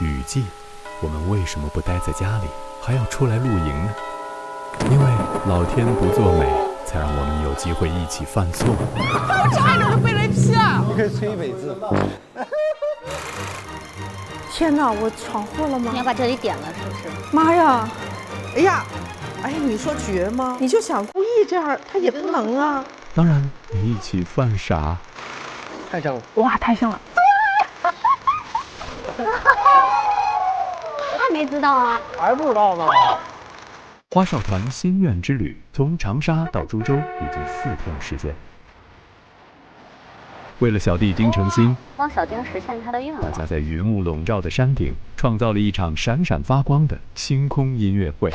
雨季，我们为什么不待在家里，还要出来露营呢？因为老天不作美，才让我们有机会一起犯错。我差点就被雷劈了！你可以吹一辈子。天哪，我闯祸了吗？你要把这里点了是不是？妈呀！哎呀，哎，你说绝吗？你就想故意这样，他也不能啊。当然，你一起犯傻。太香了！哇，太香了！还没知道啊？还不知道呢。花少团心愿之旅从长沙到株洲已经4天时间。为了小弟丁程鑫，帮小丁实现他的愿望，大家在云雾笼罩的山顶创造了一场闪闪发光的星空音乐会。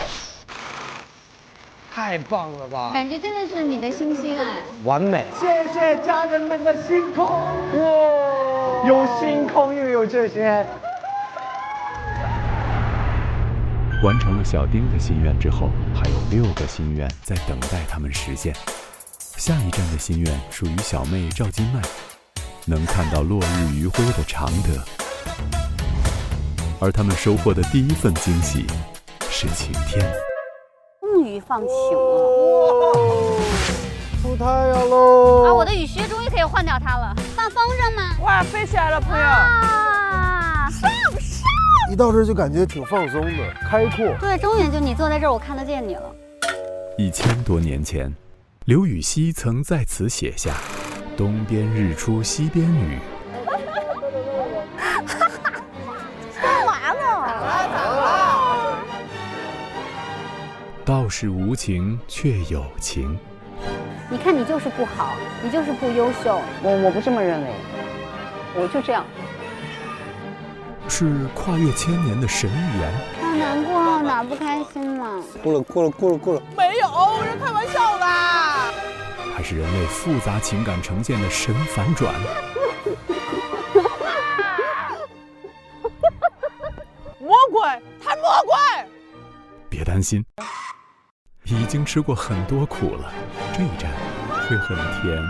太棒了吧！感觉真的是你的星星哎，完美！谢谢家人们的星空，哇，有星空又有这些。完成了小丁的心愿之后，还有6个心愿在等待他们实现。下一站的心愿属于小妹赵金麦，能看到落日余晖的常德。而他们收获的第一份惊喜是晴天。终于放晴了，出太阳喽！啊，我的雨靴终于可以换掉它了。放风筝吗？哇，飞起来了，朋友！啊，上！一到这儿就感觉挺放松的，开阔。对，终于就你坐在这儿，我看得见你了。1000多年前，刘禹锡曾在此写下“东边日出西边雨”。干嘛呢？道是无晴却有晴。你看你就是不好，你就是不优秀。我不这么认为，我就这样。是跨越1000年的神预言。好难过，哪儿不开心呢？过了。没有，我是开玩笑的。还是人类复杂情感呈现的神反转？魔鬼，他魔鬼！别担心，已经吃过很多苦了，这一站会很甜。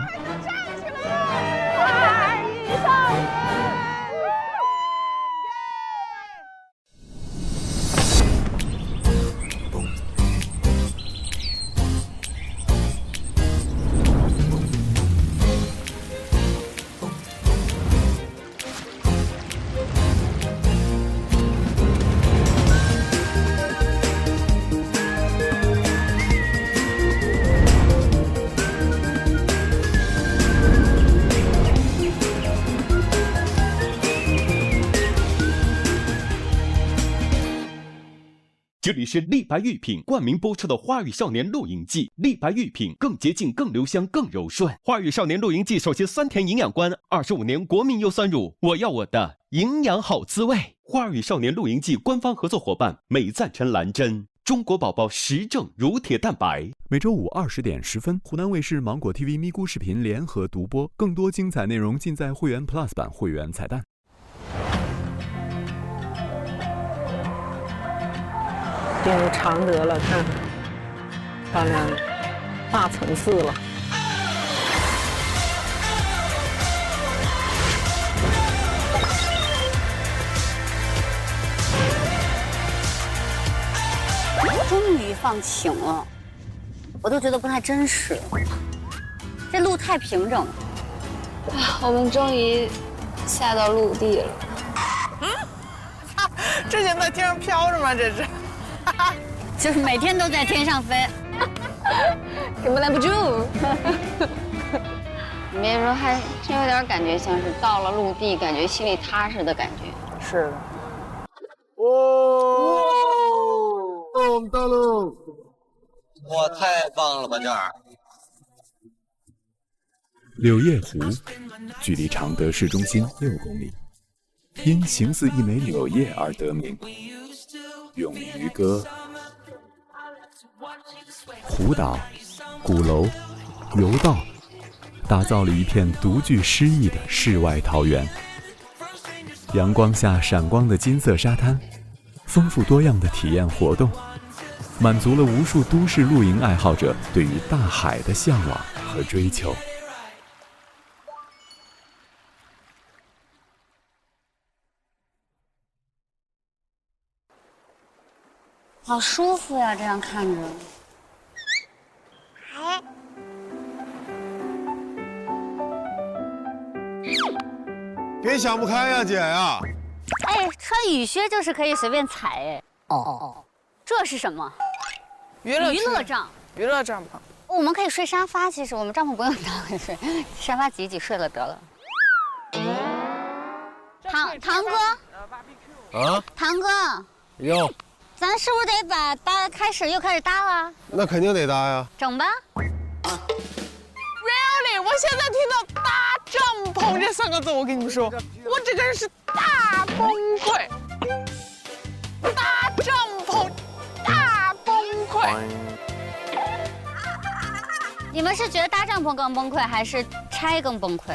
这里是立白玉品冠名播出的《花语少年露营记》，立白玉品更洁净、更留香、更柔顺。《花语少年露营记》首席酸甜营养官，25年国民优酸乳，我要我的营养好滋味。《花语少年露营记》官方合作伙伴美赞臣蓝针，中国宝宝实证乳铁蛋白。每周五20点10分，湖南卫视、芒果 TV、咪咕视频联合独播，更多精彩内容尽在会员 Plus 版会员彩蛋。进入常德了，看，漂亮，大层次了。终于放晴了，我都觉得不太真实，这路太平整了。啊，我们终于下到陆地了。之前在天上飘着吗？这是。就是每天都在天上飞，根本拦不住。你别说，还真有点感觉像是到了陆地，感觉心里踏实的感觉。是的。哇，我们到喽！哇，太棒了吧这儿！柳叶湖距离常德市中心6公里，因形似一枚柳叶而得名。咏渔歌、湖岛、鼓楼、游道，打造了一片独具诗意的世外桃源。阳光下闪光的金色沙滩，丰富多样的体验活动，满足了无数都市露营爱好者对于大海的向往和追求。好舒服呀，这样看着。别想不开呀，姐呀！哎，穿雨靴就是可以随便踩哎。哦，这是什么？娱乐帐。娱乐帐篷。我们可以睡沙发，其实我们帐篷不用打开睡，沙发挤一挤睡了得了。堂哥。啊。堂哥。哟。咱是不是得把又开始搭了？那肯定得搭呀。整吧。Really， 我现在听到搭帐篷这3个字，我跟你们说，我这个人是大崩溃。搭帐篷，大崩溃。你们是觉得搭帐篷更崩溃，还是拆更崩溃？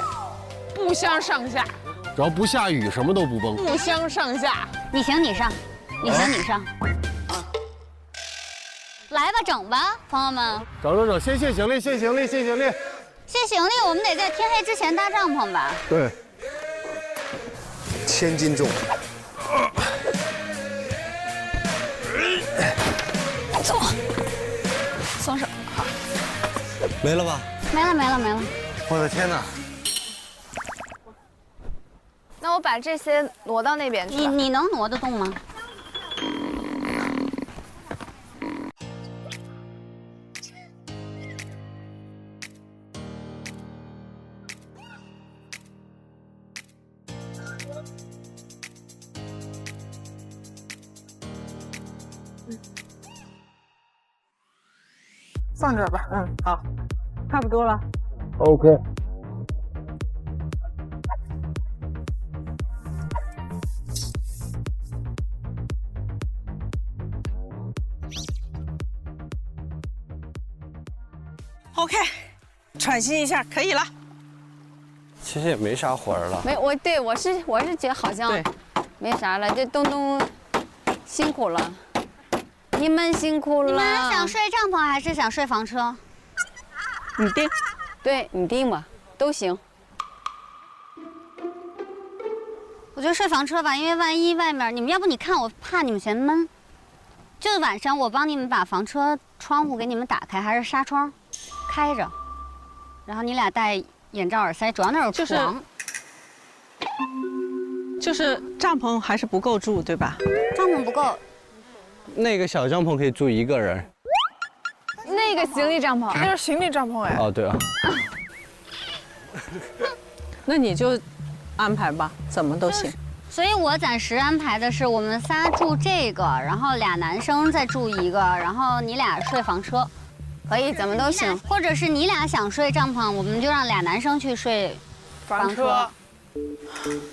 不相上下。只要不下雨，什么都不崩。不相上下。你行你上，你行你上。来吧，整吧，朋友们。整，先卸行李，卸行李。卸行李，我们得在天黑之前搭帐篷吧？对。1000斤重。走，松手。好。没了吧？没了。我的天哪！那我把这些挪到那边去。你能挪得动吗？放这儿吧。好，差不多了。OK。OK， 喘息一下，可以了。其实也没啥活儿了。我是觉得好像没啥了，这东东辛苦了，你们辛苦了。你们想睡帐篷还是想睡房车？你定。对你定吧，都行。我觉得睡房车吧，因为万一外面你们要不你看，我怕你们嫌闷。就是晚上我帮你们把房车窗户给你们打开，还是纱窗开着，然后你俩戴眼罩耳塞，主要那有床。就是帐篷还是不够住，对吧？帐篷不够。那个小帐篷可以住1个人。那个行李帐篷，那是行李帐篷哎。哦，对啊。那你就安排吧，怎么都行。所以我暂时安排的是我们仨住这个，然后俩男生再住一个，然后你俩睡房车，可以，怎么都行。或者是你俩想睡帐篷，我们就让俩男生去睡房车。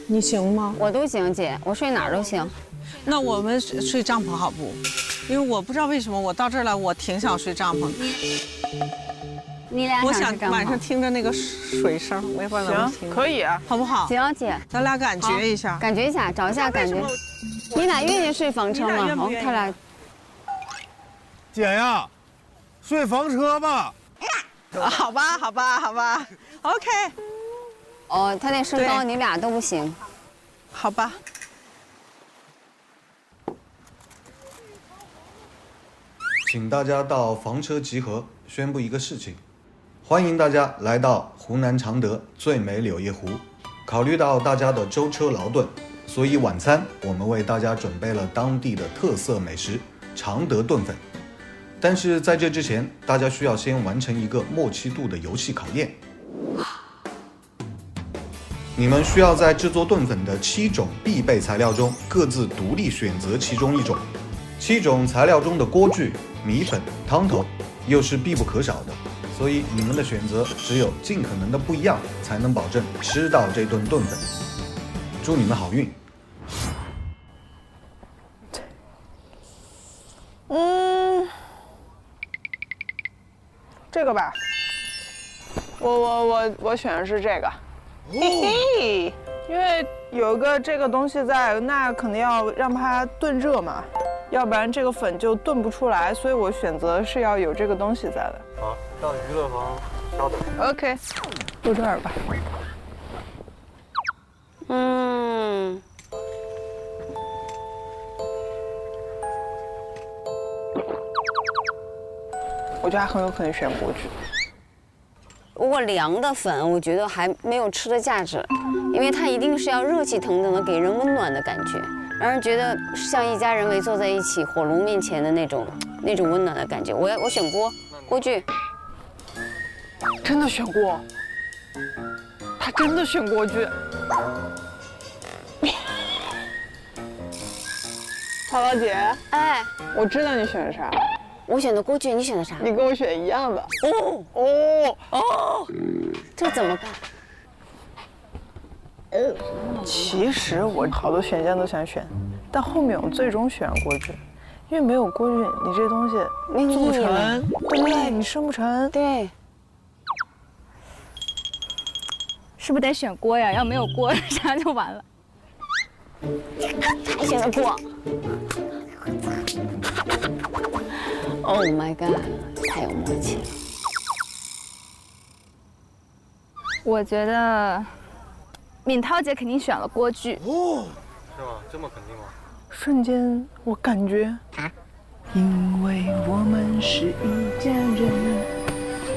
你行吗？我都行，姐，我睡哪儿都行。那我们睡帐篷好不？因为我不知道为什么我到这儿来，我挺想睡帐篷的。你俩我想晚上听着那个水声，我也不知道能不能听。可以啊，好不好？行，姐，咱俩感觉一下，感觉一下，找一下感觉。你俩愿意睡房车吗？好，他俩。姐呀，睡房车吧。好吧 ，OK。哦，他那身高你俩都不行。好吧。请大家到房车集合，宣布一个事情：欢迎大家来到湖南常德最美柳叶湖。考虑到大家的舟车劳顿，所以晚餐我们为大家准备了当地的特色美食常德炖粉。但是在这之前，大家需要先完成一个默契度的游戏考验。你们需要在制作炖粉的7种必备材料中各自独立选择其中1种。7种材料中的锅具、米粉、汤头又是必不可少的，所以你们的选择只有尽可能的不一样，才能保证吃到这顿炖粉。祝你们好运。这个吧，我选的是这个，嘿嘿，因为有一个这个东西在，那肯定要让它炖热嘛，要不然这个粉就炖不出来，所以我选择是要有这个东西在的。好，到娱乐房稍等。OK， 就这儿吧。我觉得还很有可能选锅具。如果凉的粉，我觉得还没有吃的价值，因为它一定是要热气腾腾的，给人温暖的感觉，让人觉得像一家人围坐在一起火炉面前的那种温暖的感觉。我选锅具。真的选锅，他真的选锅具。曹老姐，哎，我知道你选的啥。我选的锅具，你选的啥？你跟我选一样的。这怎么办？其实我好多选项都想选，但后面我最终选了锅具，因为没有锅具，你这东西做不成，对不对？你生不成。对。是不是得选锅呀？要没有锅，啥就完了。还选了锅。Oh my god， 太有默契了。我觉得敏涛姐肯定选了锅具。哦，是吗？这么肯定吗？瞬间我感觉，因为我们是一家人，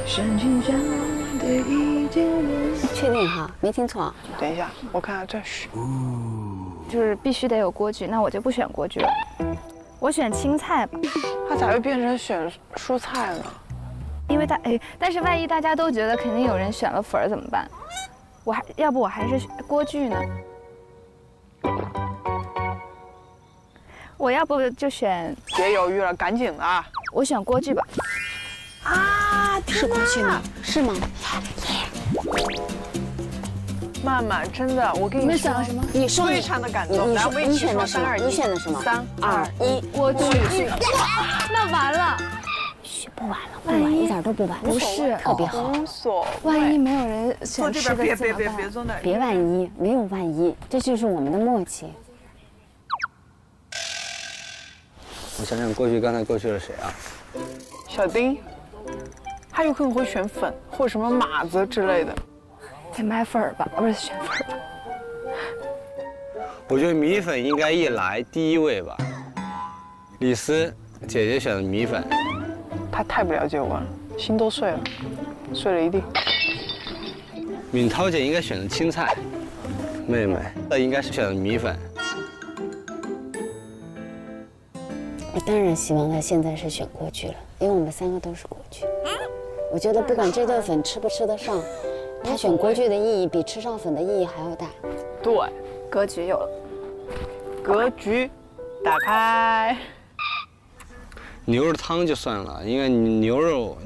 相亲相爱的一家人。确定哈？没听错。等一下，我看下这是。就是必须得有锅具，那我就不选锅具了，我选青菜吧。他咋会变成选蔬菜呢？因为但是万一大家都觉得肯定有人选了粉儿怎么办？要不我还是锅具呢？我要不就选。别犹豫了，赶紧的。我选锅具吧。啊，是锅具吗？是吗？曼曼，真的，我跟你说，什么？你说非常的感动。来，我们一起说3、2、1。你选的什么？3、2、1，锅具。那完了。嘘，不完了，不完，一点都不完。不是，特别好。无所谓。万一没有人选吃的，别坐那。别万一，没有万一，这就是我们的默契。我想想，刚才过去了谁啊？小丁，他有可能会选粉或者什么码子之类的。得买粉儿吧，不是选粉儿吧？我觉得米粉应该一来第一位吧。李斯姐姐选的米粉，她太不了解我了，心都碎了，碎了一地。敏涛姐应该选的青菜，妹妹应该是选的米粉。我当然希望她现在是选锅具了，因为我们3个都是锅具。我觉得不管这顿粉吃不吃得上，她选锅具的意义比吃上粉的意义还要大。对，格局有了。格局打开。牛肉汤就算了，因为牛肉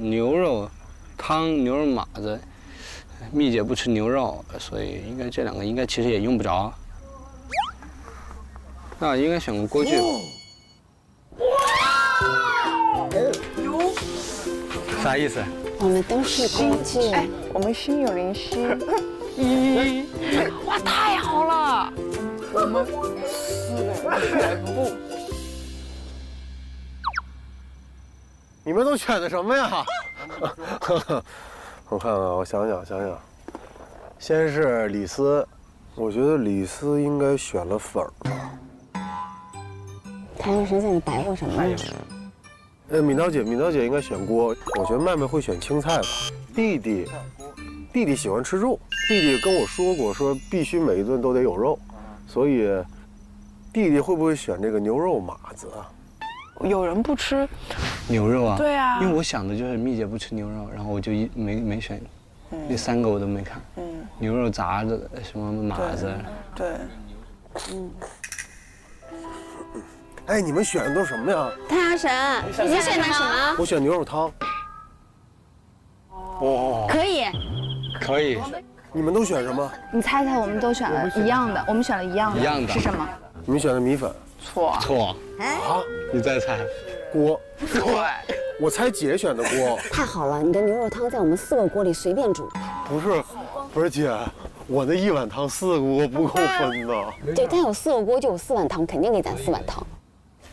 汤、牛肉码子，蜜姐不吃牛肉，所以应该这2个应该其实也用不着。那应该选个锅具。啥意思？我们都是锅具。哎，我们心有灵犀。咦，哇，太好了！我们4个人全部。你们都选的什么呀？我看看，我想想。先是李斯，我觉得李斯应该选了粉儿吧。他要是在白活什么呢？敏涛姐应该选锅，我觉得麦麦会选青菜吧。弟弟喜欢吃肉，弟弟跟我说过，说必须每一顿都得有肉，所以弟弟会不会选这个牛肉码子啊？有人不吃牛肉啊？对啊，因为我想的就是蜜姐不吃牛肉，然后我就没选，那3个我都没看。牛肉炸的什么码子？对。哎，你们选的都是什么呀？太阳神，你选的什么？我选牛肉汤。哦，可以。你们都选什么？你猜猜，我们都选了一样的，我们选了一样的是什么？你们选的米粉。错。啊？你再猜。锅。对。我猜姐选的锅。太好了，你的牛肉汤在我们4个锅里随便煮。不是姐，我那1碗汤4个锅不够分的。对，但有4个锅就有4碗汤，肯定给咱4碗汤。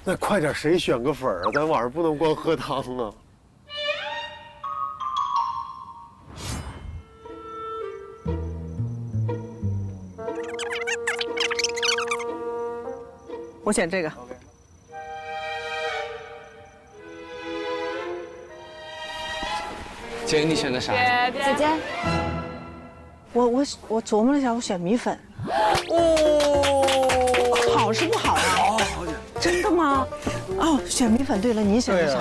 那快点，谁选个粉儿啊？咱晚上不能光喝汤啊！我选这个。姐，你选的啥？姐姐，我琢磨了一下，我选米粉。好是不好啊？好点。真的吗？哦，选米粉。对了，你选的啥？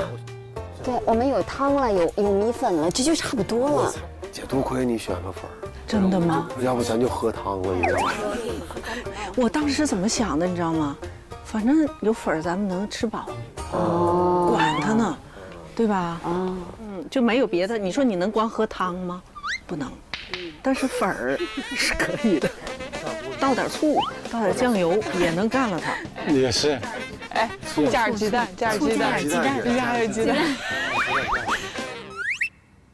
对，我们有汤了，有米粉了，这就差不多了。姐，多亏你选了粉儿。真的吗？要不咱就喝汤了，你知道吗？我当时是怎么想的，你知道吗？反正有粉儿，咱们能吃饱。哦。管它呢，对吧？哦。就没有别的。你说你能光喝汤吗？不能。但是粉儿是可以的，倒点醋，倒点酱油也能干了它。也是。哎，加点鸡蛋，加点鸡蛋，里面还有鸡蛋。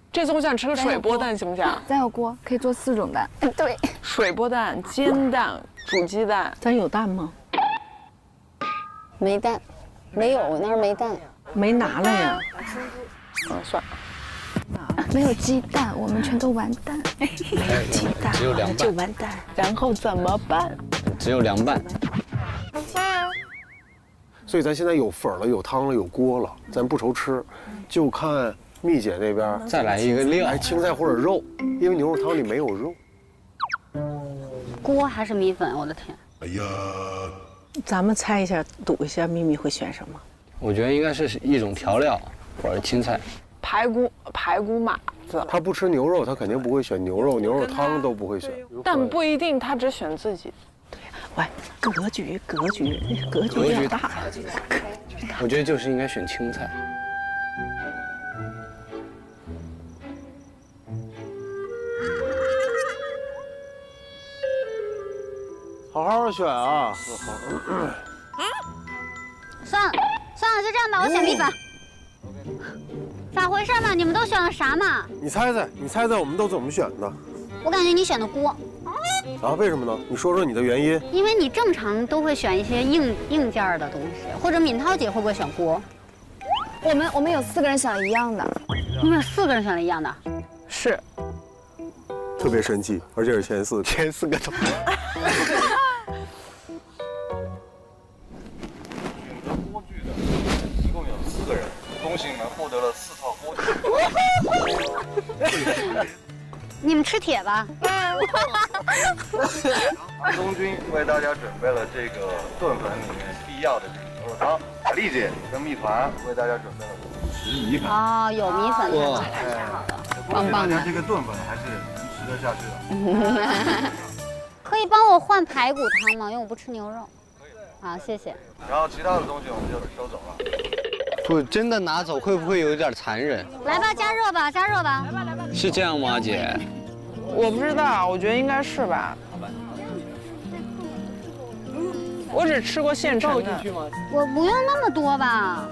这次我想吃个水波蛋，行不行？咱有锅，可以做4种蛋。对，水波蛋、煎蛋、煮鸡蛋。咱有蛋吗？没蛋，没有，那儿没蛋，没拿来呀。算了。没有鸡蛋，我们全都完蛋。没有鸡蛋，只有凉拌就完蛋。然后怎么办？只有凉拌。所以咱现在有粉了，有汤了，有锅了，咱不愁吃，就看蜜姐那边再来一个料，来青菜或者肉，因为牛肉汤里没有肉。锅还是米粉？我的天！哎呀，咱们猜一下，赌一下，咪咪会选什么？我觉得应该是一种调料或者青菜。排骨码子。他不吃牛肉，他肯定不会选牛肉，牛肉汤都不会选。但不一定，他只选自己。对呀，喂，格局有点大。我觉得就是应该选青菜。好好选啊！算了，就这样吧，我选米粉。咋回事嘛？你们都选了啥嘛？你猜猜，我们都怎么选的？我感觉你选的锅。啊，为什么呢？你说说你的原因。因为你正常都会选一些硬件的东西，或者敏涛姐会不会选锅？我们有4个人选了一样的。你们有4个人选了一样的？是。特别生气，而且是前4个都。锅具的，一共有4个人，恭喜你们获得了4套锅具。你们吃铁吧？东军为大家准备了这个炖粉里面必要的这个牛肉汤，海丽姐跟蜜团为大家准备了10米粉。哦，有米粉的，太好了，棒棒的。大家这个炖粉还是能吃得下去的。可以帮我换排骨汤吗？因为我不吃牛肉。好，谢谢。然后其他的东西我们就收走了。不，真的拿走会不会有点残忍？来吧，加热吧，加热吧。是这样吗，姐？我不知道，我觉得应该是吧。我只吃过现成的。我不用那么多吧。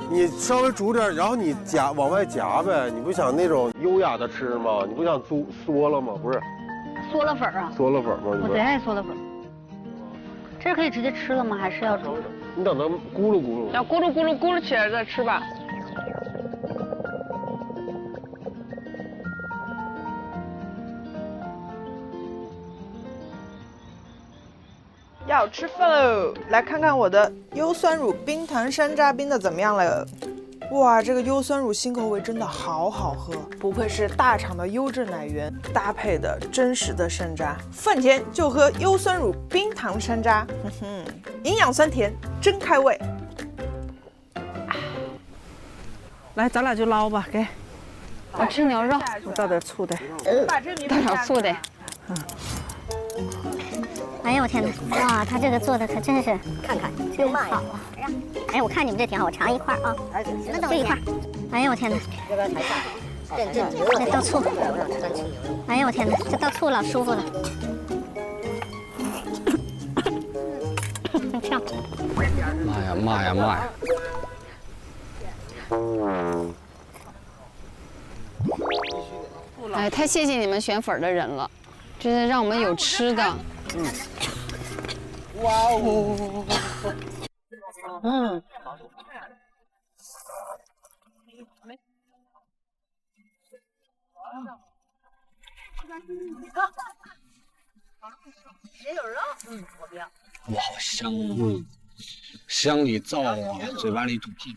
你稍微煮点，然后你往外夹呗。你不想那种优雅的吃吗？你不想缩了吗？不是，缩了粉啊？缩了粉吗？我贼爱缩了粉。这是可以直接吃了吗？还是要煮？你等它咕噜咕噜。要咕噜咕噜咕噜起来再吃吧。要吃饭喽！来看看我的优酸乳冰糖山楂冰的怎么样了？哇，这个优酸乳新口味真的好好喝，不愧是大厂的优质奶源，搭配的真实的山楂，饭前就喝优酸乳冰糖山楂，营养酸甜，真开胃。来，咱俩就捞吧，给。我吃牛肉，我倒点醋的。倒点醋的。哎呀，我天哪！哇，他这个做的可真是，看看真好啊！哎，我看你们这挺好，我尝一块啊，这一块。哎呀，我天哪！这倒醋。哎呀，我天哪，这倒醋老舒服了。跳。妈呀！哎，太谢谢你们选粉的人了，真的让我们有吃的。哇哦！也有肉，我不要。哇，香！香里燥啊，嘴巴里吐气。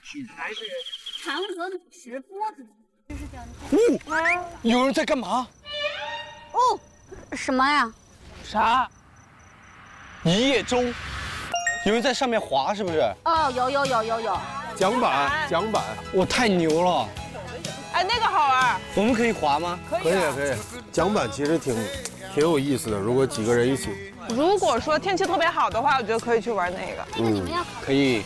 长河美食锅子。有人在干嘛？哦，什么呀？啥？一叶舟，有人在上面划，是不是？哦，有。桨板，我太牛了！哎，那个好玩。我们可以划吗？可以。桨板其实挺有意思的，如果几个人一起。如果说天气特别好的话，我觉得可以去玩那个。那你们要可以。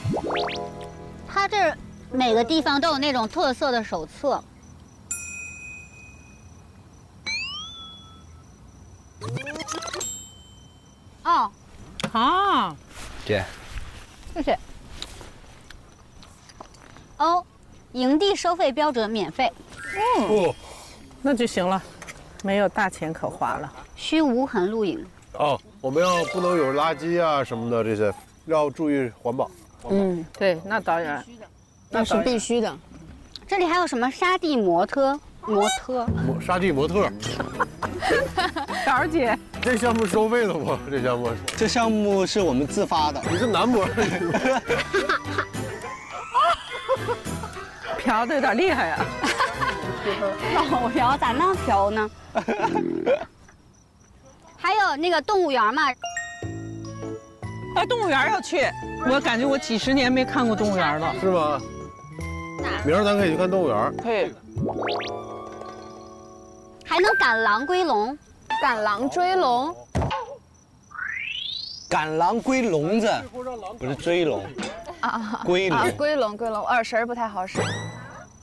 它这每个地方都有那种特色的手册。哦，啊，姐，谢谢。哦，营地收费标准免费，那就行了，没有大钱可花了。需无痕露营。哦，我们不能有垃圾啊什么的，这些要注意环保。对，那当然，那是必须的。这里还有什么沙地沙地模特，枣儿姐，这项目收费的不？这项目是我们自发的。你是男模？嫖的有点厉害呀。老嫖咋那嫖呢？还有那个动物园嘛。啊，动物园要去，我感觉我几十年没看过动物园了。是吗？明儿咱可以去看动物园。可以。还能赶狼归笼。赶狼追龙。赶狼归笼子，不是追龙啊，归笼。归笼，耳神不太好使。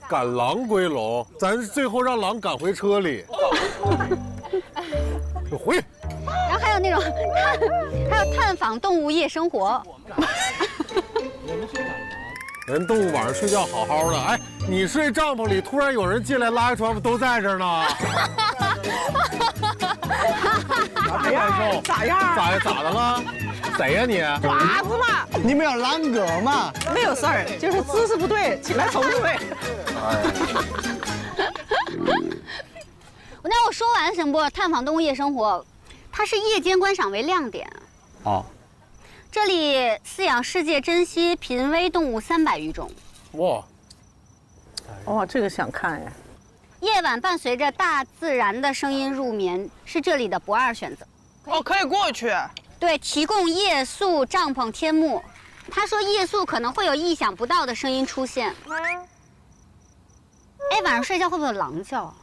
赶狼归笼，咱最后让狼赶回车里。回。然后还有那种还有探访动物夜生活。人动物晚上睡觉好好的，哎，你睡帐篷里，突然有人进来拉开窗户，都在这儿呢。咋样？咋的了？谁呀你？娃子嘛，你们有狼狗吗？没有事儿，就是姿势不对，起来重睡。那我说完行不？探访动物夜生活，它是夜间观赏为亮点。哦。这里饲养世界珍稀濒危动物300余种。哇，这个想看呀。夜晚伴随着大自然的声音入眠，是这里的不二选择。哦，可以过去。对，提供夜宿帐篷天幕。他说夜宿可能会有意想不到的声音出现。哎，晚上睡觉会不会有狼叫？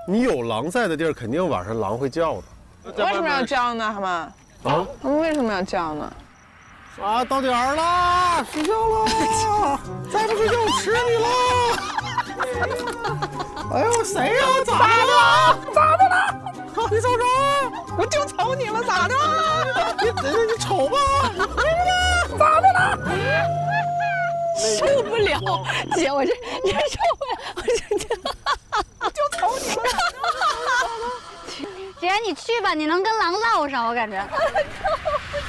你有狼在的地儿，肯定晚上狼会叫的。为什么要叫呢？他们啊？他们为什么要叫呢？啊，到点儿了，睡觉了，再不睡觉我吃你了！哎呦，谁呀？咋的了？你瞅瞅，我就瞅你了，咋的？你瞅吧，咋的了？受不了，姐，我这受不了，我就瞅你了。姐，你去吧，你能跟狼唠上，我感觉。不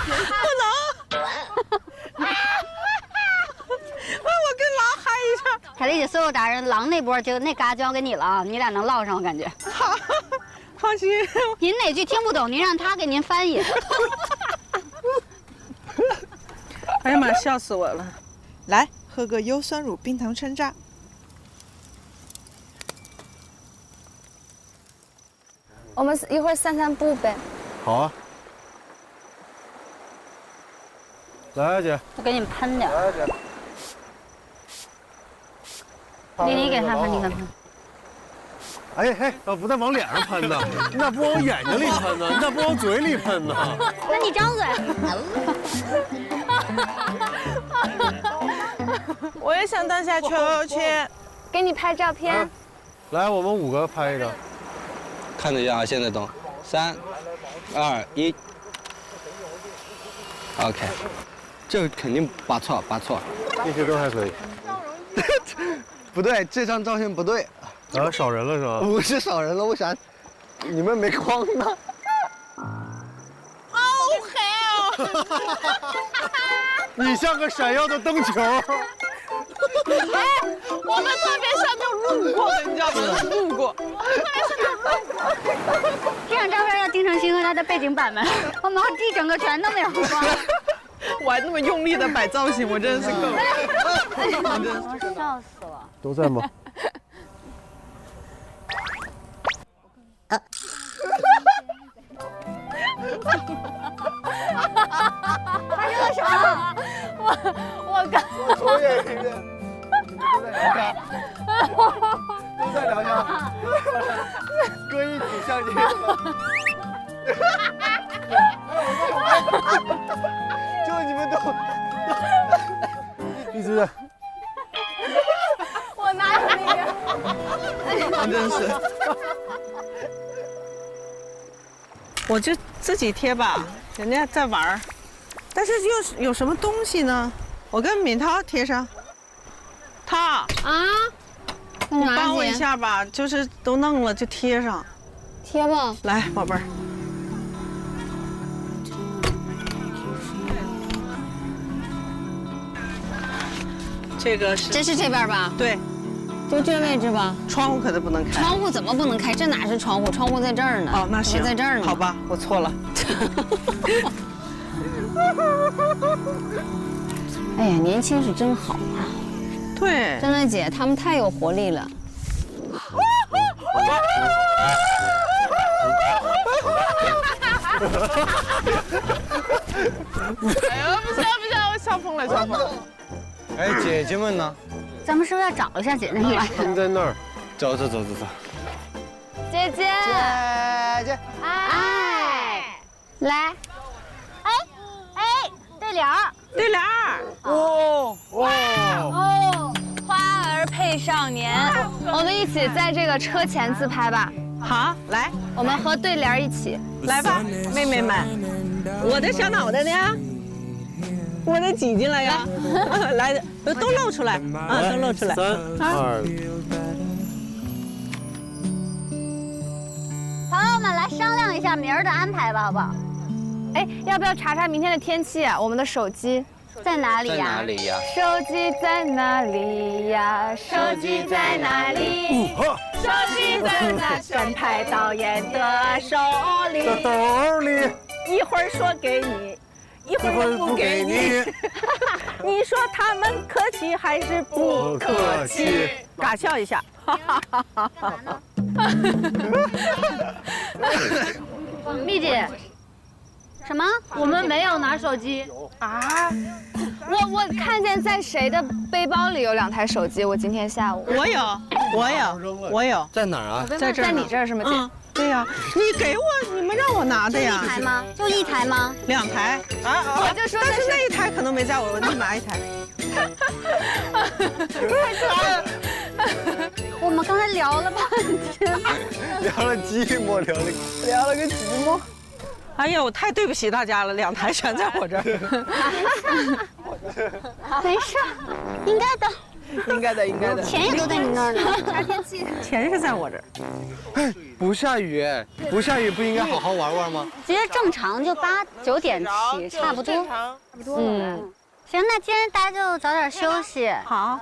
能。我跟狼嗨一下。凯丽姐，所有达人，狼那波就那嘎交给你了啊，你俩能唠上，我感觉。好，放心。您哪句听不懂，您让他给您翻译。哎呀妈，笑死我了！来，喝个优酸乳冰糖山楂。我们一会儿散散步呗。好啊。来啊，姐。我给你们喷点。来啊，姐。你给他喷，你给他喷。哎嘿，不带往脸上喷的，你咋不往眼睛里喷呢？你咋不往嘴里喷呢？那你张嘴。我也想当下秋千，给你拍照片。来，我们5个拍一张。看着呀，现在动，3、2、1 ，OK， 这肯定拔错。这些都还可以。不对，这张照片不对。啊，少人了是吧？不是少人了，为啥？你们没光呢？好黑哦！你像个闪耀的灯球。哎，我们特别像就路过的，你知道吗？路过。这张照片让丁程鑫和他的的背景板们，我们地整个全都没有光。我还那么用力的摆造型，我真的是够了。我笑死了。都在吗？发生了什么？我刚。我重演一遍。都在聊天，搁一起相亲。就你们都一直在。我拿着那个，我真是。我就自己贴吧，人家在玩儿，但是又有什么东西呢？我跟敏涛贴上。涛啊，你帮我一下吧，就是都弄了就贴上。贴吧，来，宝贝儿。这是这边吧？对，就这位置吧。窗户可都不能开。窗户怎么不能开？这哪是窗户？窗户在这儿呢。哦，那行，在这儿呢。好吧，我错了。哎呀，年轻是真好啊！对，真的姐，他们太有活力了。哎呀，不行，我笑疯了，笑疯了。哎，姐姐们呢？咱们是不是要找一下姐姐们？他们在那儿。走。姐姐，哎，来，对联儿。哦，花儿配少年，我们一起在这个车前自拍吧。好，来，我们和对联一起来吧，妹妹们，我的小脑袋呢？我的挤进来呀！来的都露出来啊，都露出来。3、2。朋友们，来商量一下明儿的安排吧，好不好？哎，要不要查查明天的天气啊？我们的手机在哪里呀？在哪里呀？手机在哪里呀？手机在哪里？手机在哪？正派导演的手里。兜里。一会儿说给你，一会儿不给你。你说他们客气还是不客气？尬笑一下。蜜姐，什么？我们没有拿手机啊！我看见在谁的背包里有2台手机，我今天下午我有，在哪儿啊？在这儿，在你这儿是吗，姐？对呀，你给我，你们让我拿的呀。一台吗？就1台吗？2台啊！我就说，但是那1台可能没在我就拿1台。太可爱了！我们刚才聊了半天，聊了寂寞，聊了个寂寞。哎呀，我太对不起大家了，2台全在我这儿。没事，应该的。应该的。钱也都在你那儿呢。查天气，钱是在我这儿。哎，不下雨，不下雨不应该好好玩玩吗？其实正常就8、9点起，差不多。行，那今天大家就早点休息。好。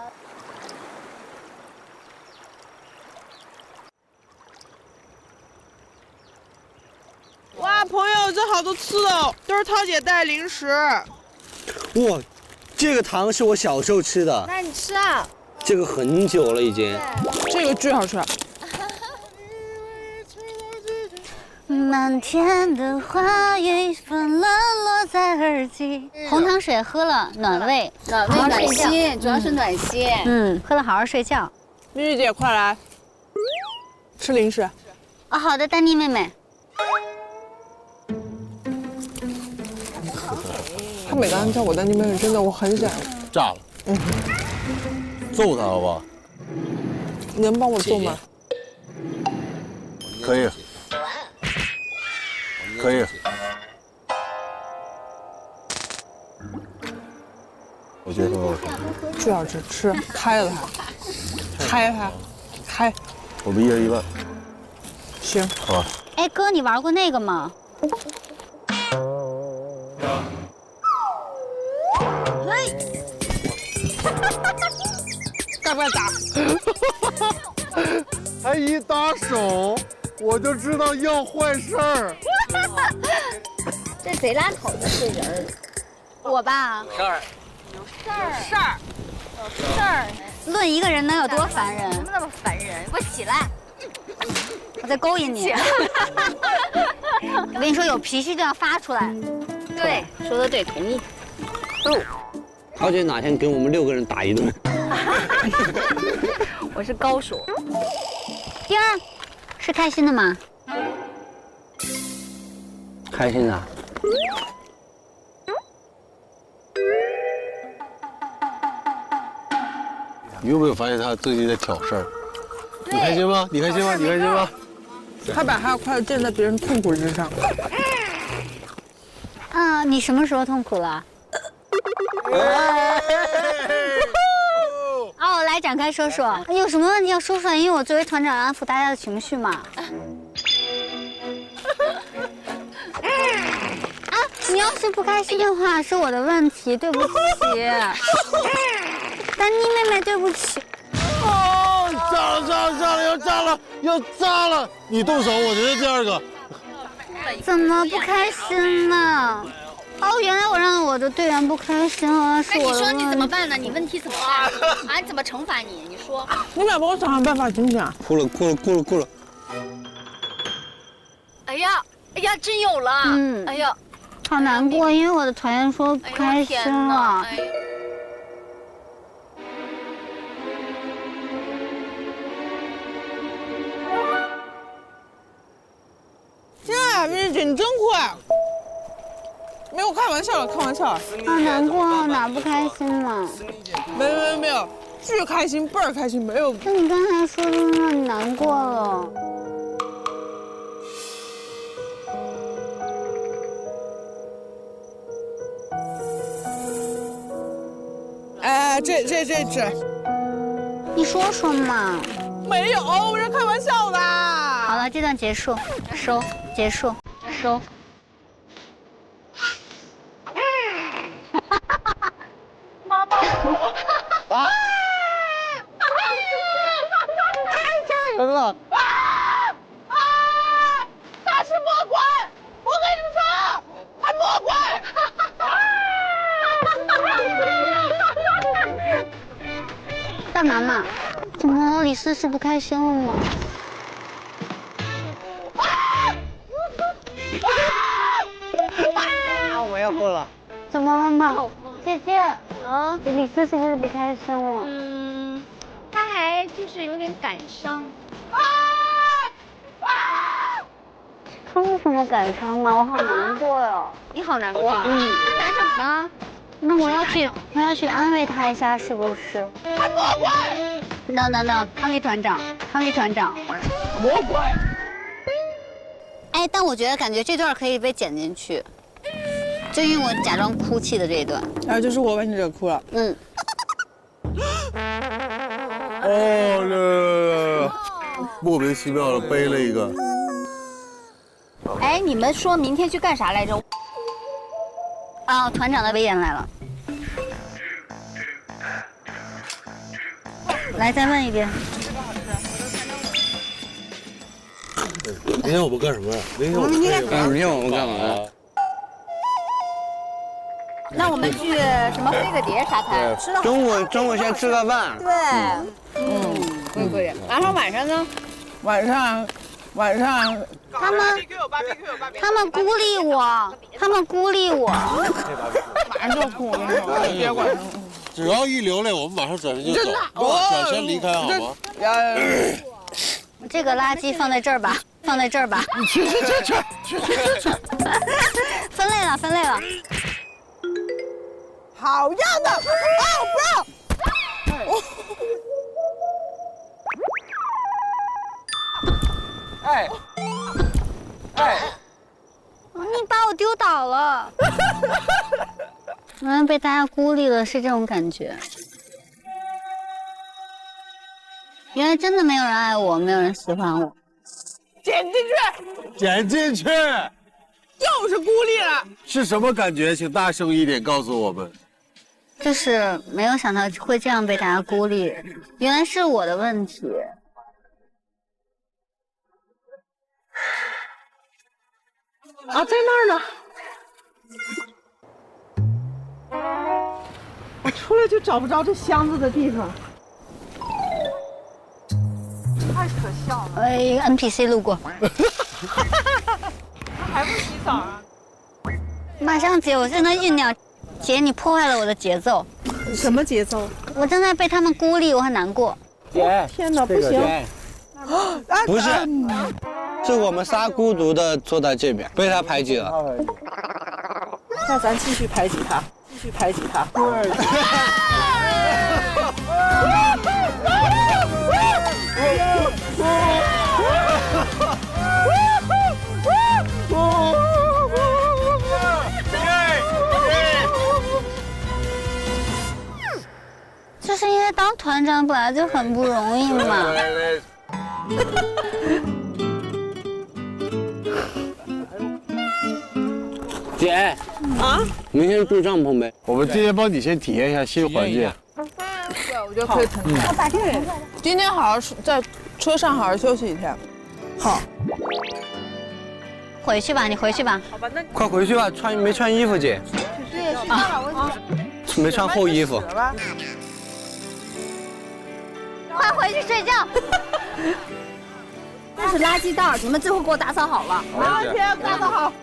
哇，朋友，这好多吃的，都是涛姐带零食。哇，这个糖是我小时候吃的。那你吃啊？这个很久了已经。这个巨好吃。漫天的花雨纷乱落在耳际，红糖水喝了暖胃，暖心，主要是暖心。喝了好好睡觉。蜜蜜姐，快来吃零食。哦，好的，丹妮妹妹。他每个人叫我丹妮妹妹，真的我很想炸了。揍他好不好？你能帮我揍吗？可以。可以。我觉得很好吃。巨好吃，吃开了它，开。我们1人1万。行，好吧。哎，哥，你玩过那个吗？干不干打？还一打手，我就知道要坏事儿。这贼拉口的这人儿，我吧，事儿，有事儿，有事儿。论一个人能有多烦人？怎么那么烦人？给我起来！我在勾引你。我跟你说，有脾气就要发出来。对，说的对，同意。桃姐哪天给我们6个人打一顿？我是高手。丁儿，是开心的吗？开心的。你有没有发现他最近在挑事儿？你开心吗？你开心吗？你开心吗？他把他的快乐建在别人痛苦之上。嗯，你什么时候痛苦了？哦，来展开说说，有什么问题要说出来，因为我作为团长安抚大家的情绪嘛。啊，你要是不开心的话，是我的问题，对不起。丹妮妹妹，对不起。哦，炸了，要炸了！你动手，我觉得第二个。怎么不开心呢？哦，原来我让我的队员不开心了，是我的问题。那你说你怎么办呢？你问题怎么办？啊，你怎么惩罚你？你说。你俩帮我想想办法，行不行？哭了。哎呀，真有了。哎呀，好难过，因为我的团员说不开心了。蜜姐，你真快！没有开玩笑了，开玩笑了。好难过，哪不开心了？没有，巨开心，倍儿开心，没有。那你刚才说的让你难过了。哎，这，你说说嘛。没有，我是开玩笑的。好了，这段结束，结束。妈妈，啊！太吓人了！他是魔鬼！我跟你们说，他魔鬼！干嘛嘛？怎么了？李思是不开心了吗？我要哭了。怎么了嘛？姐姐，李思是不是不开心了？他还就是有点感伤。他为什么感伤嘛？我好难过哟。你好难过啊？难什么呢？那我要去安慰他一下，是不是？No， 康利团长，魔鬼。哎，但我觉得感觉这段可以被剪进去，就因为我假装哭泣的这一段。然后就是我把你惹哭了。哦，莫名其妙的背了一个。哎，你们说明天去干啥来着？哦，团长的威严来了。来，再问一遍。明天我们干什么呀？明天我们干嘛？那我们去什么飞个碟沙滩？中午先吃个饭。对，可以。然后晚上呢？晚上，他们孤立我，马上就要哭，我跟你说，你别管。只要一流泪，我们马上转身就走，转身离开好吗？这个垃圾放在这儿吧。你去！分类了。好样的！不要！你把我丢倒了。被大家孤立了，是这种感觉。原来真的没有人爱我，没有人喜欢我。剪进去！又是孤立了。是什么感觉？请大声一点告诉我们。就是没有想到会这样被大家孤立，原来是我的问题。啊，在那儿呢。我出来就找不着这箱子的地方。太可笑了。哎，一个 NPC 路过。他还不洗澡啊？马上姐，我正在酝酿。姐，你破坏了我的节奏。什么节奏？我正在被他们孤立，我很难过。姐，天哪，不行！不是，是我们仨孤独的坐在这边，被他排挤了。那咱继续排挤他，继续排挤他。就是因为当团长本来就很不容易嘛。姐，啊，明天住帐篷呗。我们今天帮你先体验一下新环境。对，我觉得可以腾出来。对，今天好好在车上好好休息一天。好，回去吧，你回去吧。好吧，那快回去吧，没穿衣服，姐。对，睡觉了，我没穿厚衣服。快回去睡觉。这是垃圾袋，你们最后给我打扫好了。没问题，打扫好。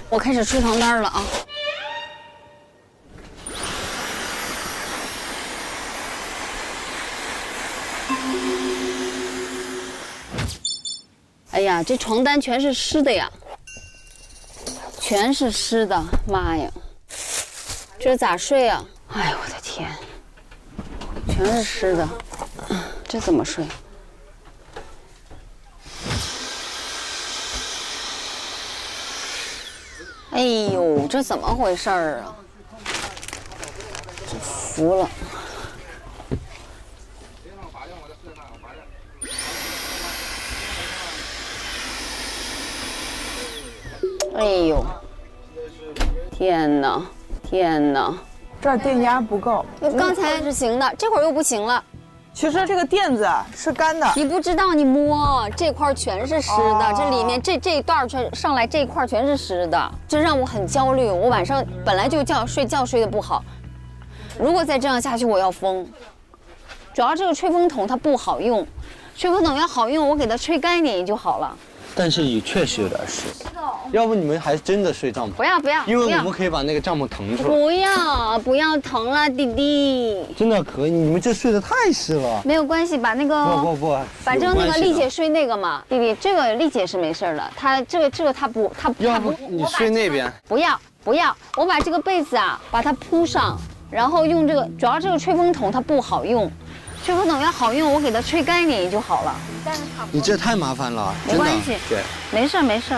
我开始出床单了啊！哎呀，这床单全是湿的呀，全是湿的，妈呀，这咋睡啊？哎呦我的天，全是湿的，这怎么睡？哎呦，这怎么回事儿啊？服了。哎呦，天哪，天哪！这儿电压不够。刚才是行的，这会儿又不行了。其实这个垫子是干的，你不知道，你摸这块全是湿的，这里面这一段全上来这一块全是湿的，这让我很焦虑。我晚上本来就睡觉睡得不好，如果再这样下去，我要疯。主要这个吹风筒它不好用，吹风筒要好用，我给它吹干一点也就好了。但是也确实有点湿，要不你们还真的睡帐篷？不要不要，因为我们可以把那个帐篷腾出来。不要疼了，弟弟。真的可以，你们这睡得太湿了。没有关系，把那个不，反正那个丽姐睡那个嘛，弟弟，这个丽姐是没事的，她这个她不，要不你睡那边？不要，我把这个被子啊把它铺上，然后用这个，主要这个吹风筒它不好用。吹风筒要好用，我给它吹干一点也就好了。你这太麻烦了，没关系，对，没事。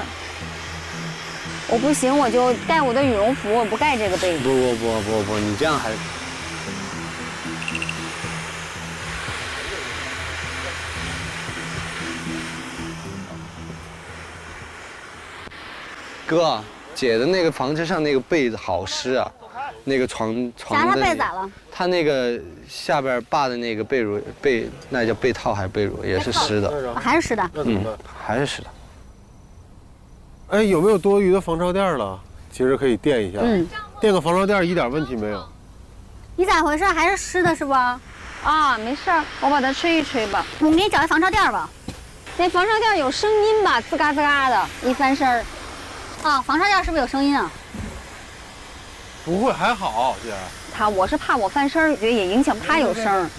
我不行，我就盖我的羽绒服，我不盖这个被子。不，你这样还。哥，姐的那个房车上那个被子好湿啊。那个床啥？他被咋了？他那个下边挂的那个被褥那叫被套还是被褥，也是湿的，还是湿的。还是湿的。哎，有没有多余的防潮垫了？其实可以垫一下，垫个防潮垫一点问题没有。你咋回事？还是湿的是不？啊，没事，我把它吹一吹吧。我给你找一防潮垫吧。那防潮垫有声音吧？吱嘎吱嘎的，一翻身儿。啊，防潮垫是不是有声音啊？不会，还好，姐。我是怕我翻身儿，觉得也影响他有声儿。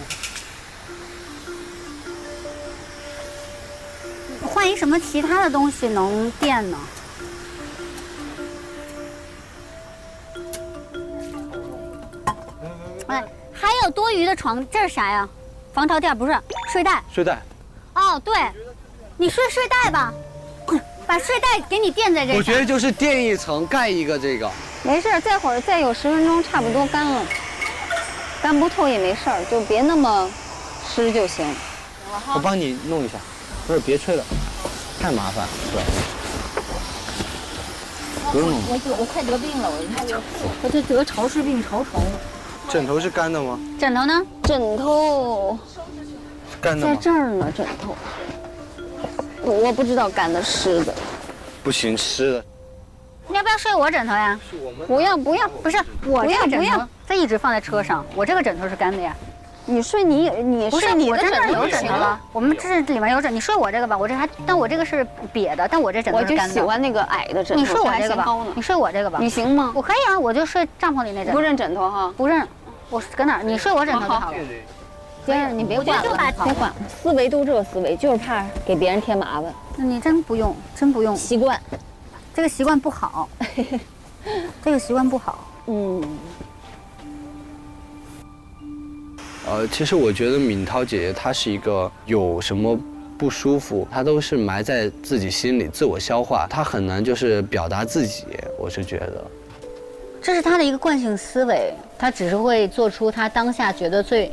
换一什么其他的东西能垫呢？哎，还有多余的床，这是啥呀？防潮垫不是睡袋。睡袋。哦，对，你睡睡袋吧，把睡袋给你垫在这。我觉得就是垫一层盖一个这个。没事，这会儿再有10分钟，差不多干了。干不透也没事儿，就别那么湿就行。我帮你弄一下，不是别吹了，太麻烦了。对。不用弄。我快得病了，我这得潮湿病、潮虫。枕头是干的吗？枕头呢？枕头干的吗？在这儿呢，枕头。我不知道干的湿的。不行，湿的。你要不要睡我枕头呀？不要，不是我这个枕头不要，它一直放在车上，我这个枕头是干的呀。你睡你不是睡你的我这儿有枕头枕头了，我们这里面有枕，你睡我这个吧，但我这个是瘪的，但我这枕头我就是干的。喜欢那个矮的枕头。你睡我这个吧高呢，你睡我这个吧。你行吗？我可以啊，我就睡帐篷里那枕头。不认枕头哈？不认，我搁哪儿？你睡我枕头就好了。就是你别管了，别管，思维都这个思维，就是怕给别人添麻烦。你真不用，真不用。习惯，这个习惯不好，这个习惯不好。其实我觉得敏涛姐姐她是一个有什么不舒服，她都是埋在自己心里自我消化，她很难就是表达自己，我是觉得。这是她的一个惯性思维，她只是会做出她当下觉得最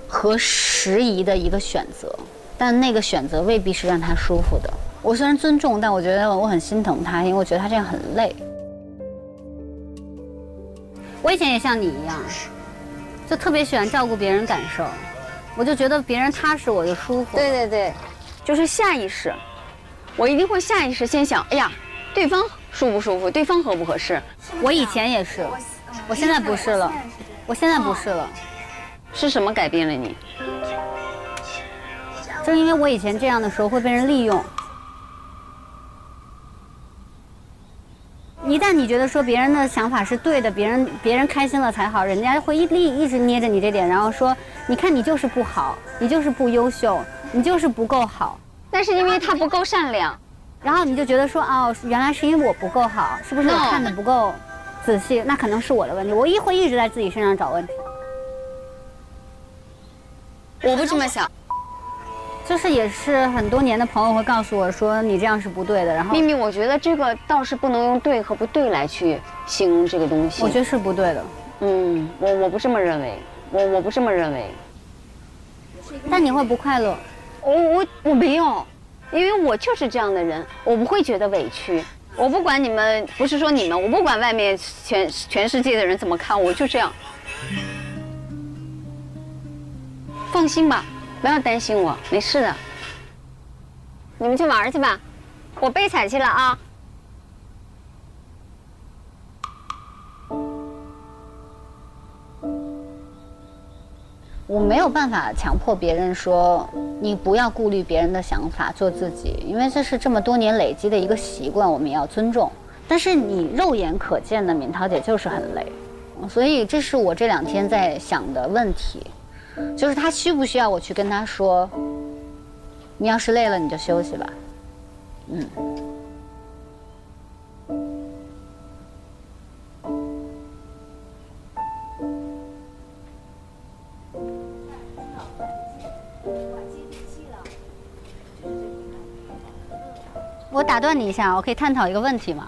合时宜的一个选择，但那个选择未必是让她舒服的。我虽然尊重，但我觉得我很心疼她，因为我觉得她这样很累。我以前也像你一样，就特别喜欢照顾别人感受，我就觉得别人踏实我就舒服。对，就是下意识，我一定会下意识先想，哎呀，对方舒不舒服，对方合不合适。我以前也是，我现在不是了，是什么改变了你？就是因为我以前这样的时候会被人利用。一旦你觉得说别人的想法是对的，别人开心了才好，人家会一直捏着你这点，然后说，你看你就是不好，你就是不优秀，你就是不够好。那是因为他不够善良，然后你就觉得说，哦，原来是因为我不够好，是不是我看的不够仔细？那可能是我的问题，我会一直在自己身上找问题。我不这么想。就是也是很多年的朋友会告诉我说你这样是不对的，然后秘密，我觉得这个倒是不能用对和不对来去形容这个东西。我觉得是不对的。我不这么认为，我不这么认为。但你会不快乐？我没有，因为我就是这样的人，我不会觉得委屈。我不管你们，不是说你们，我不管外面全世界的人怎么看，我就这样。放心吧。不要担心我，没事的。你们去玩去吧，我背彩去了啊。我没有办法强迫别人说你不要顾虑别人的想法，做自己，因为这是这么多年累积的一个习惯，我们也要尊重。但是你肉眼可见的敏涛姐就是很累，所以这是我这2天在想的问题。就是他需不需要我去跟他说，你要是累了你就休息吧。我打断你一下，我可以探讨一个问题吗？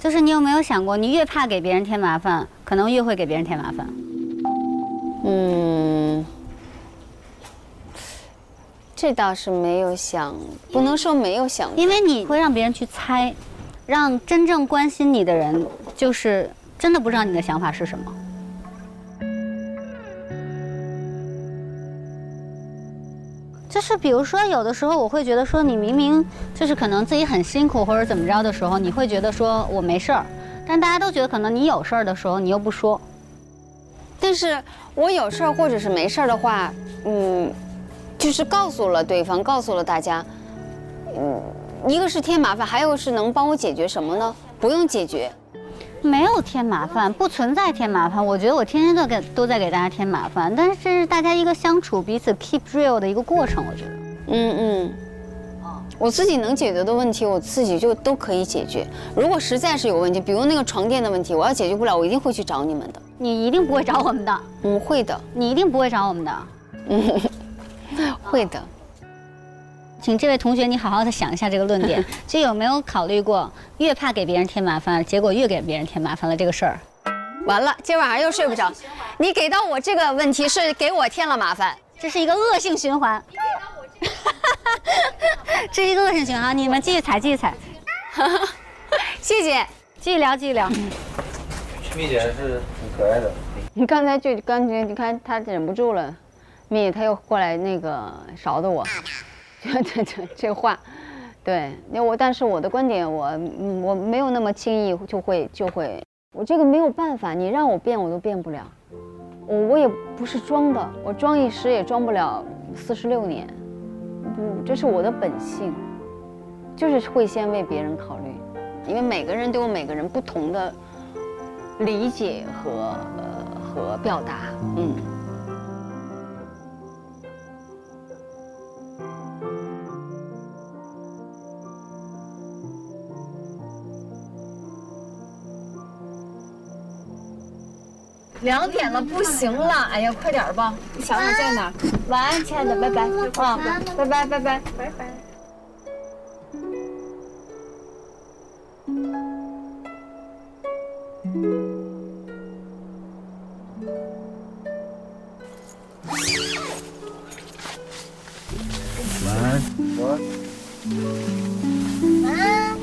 就是你有没有想过，你越怕给别人添麻烦，可能越会给别人添麻烦。这倒是没有想，不能说没有想，因为你会让别人去猜，让真正关心你的人就是真的不知道你的想法是什么。就是比如说，有的时候我会觉得说，你明明就是可能自己很辛苦或者怎么着的时候，你会觉得说我没事儿，但大家都觉得可能你有事儿的时候，你又不说。但是我有事儿或者是没事儿的话，就是告诉了对方，告诉了大家，一个是添麻烦，还有是能帮我解决什么呢？不用解决，没有添麻烦，不存在添麻烦。我觉得我天天都在给大家添麻烦，但是这是大家一个相处彼此 keep real 的一个过程，我觉得。我自己能解决的问题，我自己就都可以解决。如果实在是有问题，比如那个床垫的问题，我要解决不了，我一定会去找你们的。你一定不会找我们的。会的。你一定不会找我们的。会的。请这位同学，你好好的想一下这个论点，就有没有考虑过，越怕给别人添麻烦，结果越给别人添麻烦了这个事儿？完了，今晚上又睡不着。你给到我这个问题是给我添了麻烦，这是一个恶性循环。这是一个恶性循环，你们继续踩，继续踩。谢谢，继续聊，继续聊。蜜姐是挺可爱的。你刚才你看他忍不住了，蜜他又过来那个勺的我，这话，对，但是我的观点我没有那么轻易就会，我这个没有办法，你让我变我都变不了，我也不是装的，我装一时也装不了46年，这是我的本性，就是会先为别人考虑，因为每个人都有每个人不同的理解和表达，2点了，不行了，哎呀，快点吧！你想想在哪儿？晚安，亲爱的，拜拜啊，拜拜拜拜拜拜。晚安。晚安。晚安。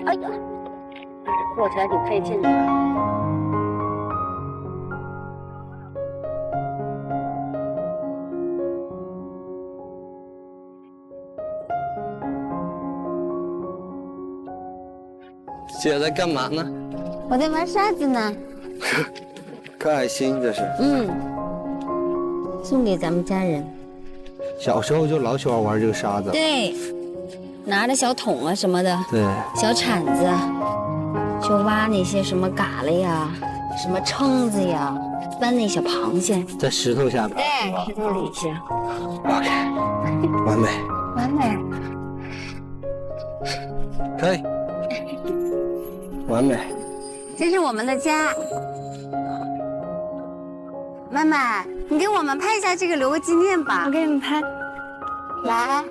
哎呀，坐起来挺费劲的。姐在干嘛呢？我在玩沙子呢。开心这是。送给咱们家人。小时候就老喜欢玩这个沙子。对，拿着小桶啊什么的。对。小铲子，去挖那些什么蛤蜊呀、什么蛏子呀，翻那小螃蟹。在石头下边。对，石头里去。OK， 完美。完美。可以。完美。这是我们的家。妈妈，你给我们拍一下这个，留个纪念吧。我给你们拍。来。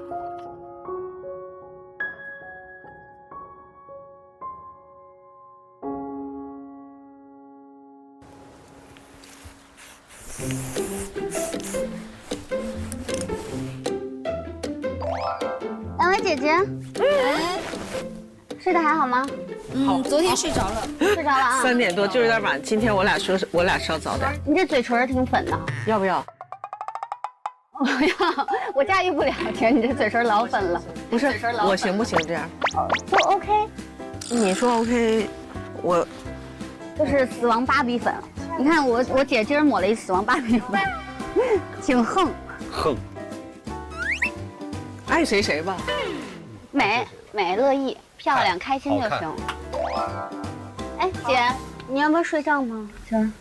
两位姐姐，睡得还好吗？昨天睡着了。睡着了啊。3点多就有点晚，今天我俩稍早点。你这嘴唇挺粉的，要不要？我要，我驾驭不了，天，你这嘴唇老粉了。不是，我行不行这样？不 OK。你说 OK， 我这是死亡芭比粉。你看我姐今儿抹了一死亡芭比粉，挺横。横。爱谁谁吧。美乐意，漂亮开心就行。哎，姐，你要不要睡觉吗？行。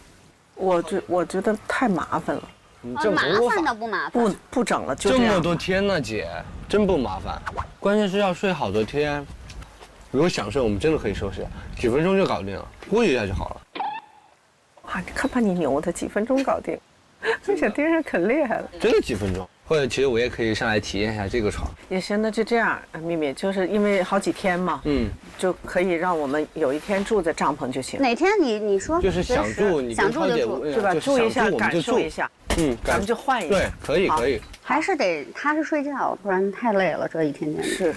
我觉得太麻烦了。麻烦倒不麻烦。不整了，就这么多天呢，姐，真不麻烦。关键是要睡好多天。如果想睡，我们真的可以休息，几分钟就搞定了，呼一下就好了。啊，你看把你牛的，几分钟搞定，这小丁是可厉害了。真的几分钟。或者其实我也可以上来体验一下这个床。也行，那就这样，秘密，就是因为好几天嘛，就可以让我们有一天住在帐篷就行。哪天你说？就是想住，你想住就住，对吧？住一下，感受一下。咱们就换一下。对，可以可以。还是得踏实睡觉，不然太累了，这一天天的。是。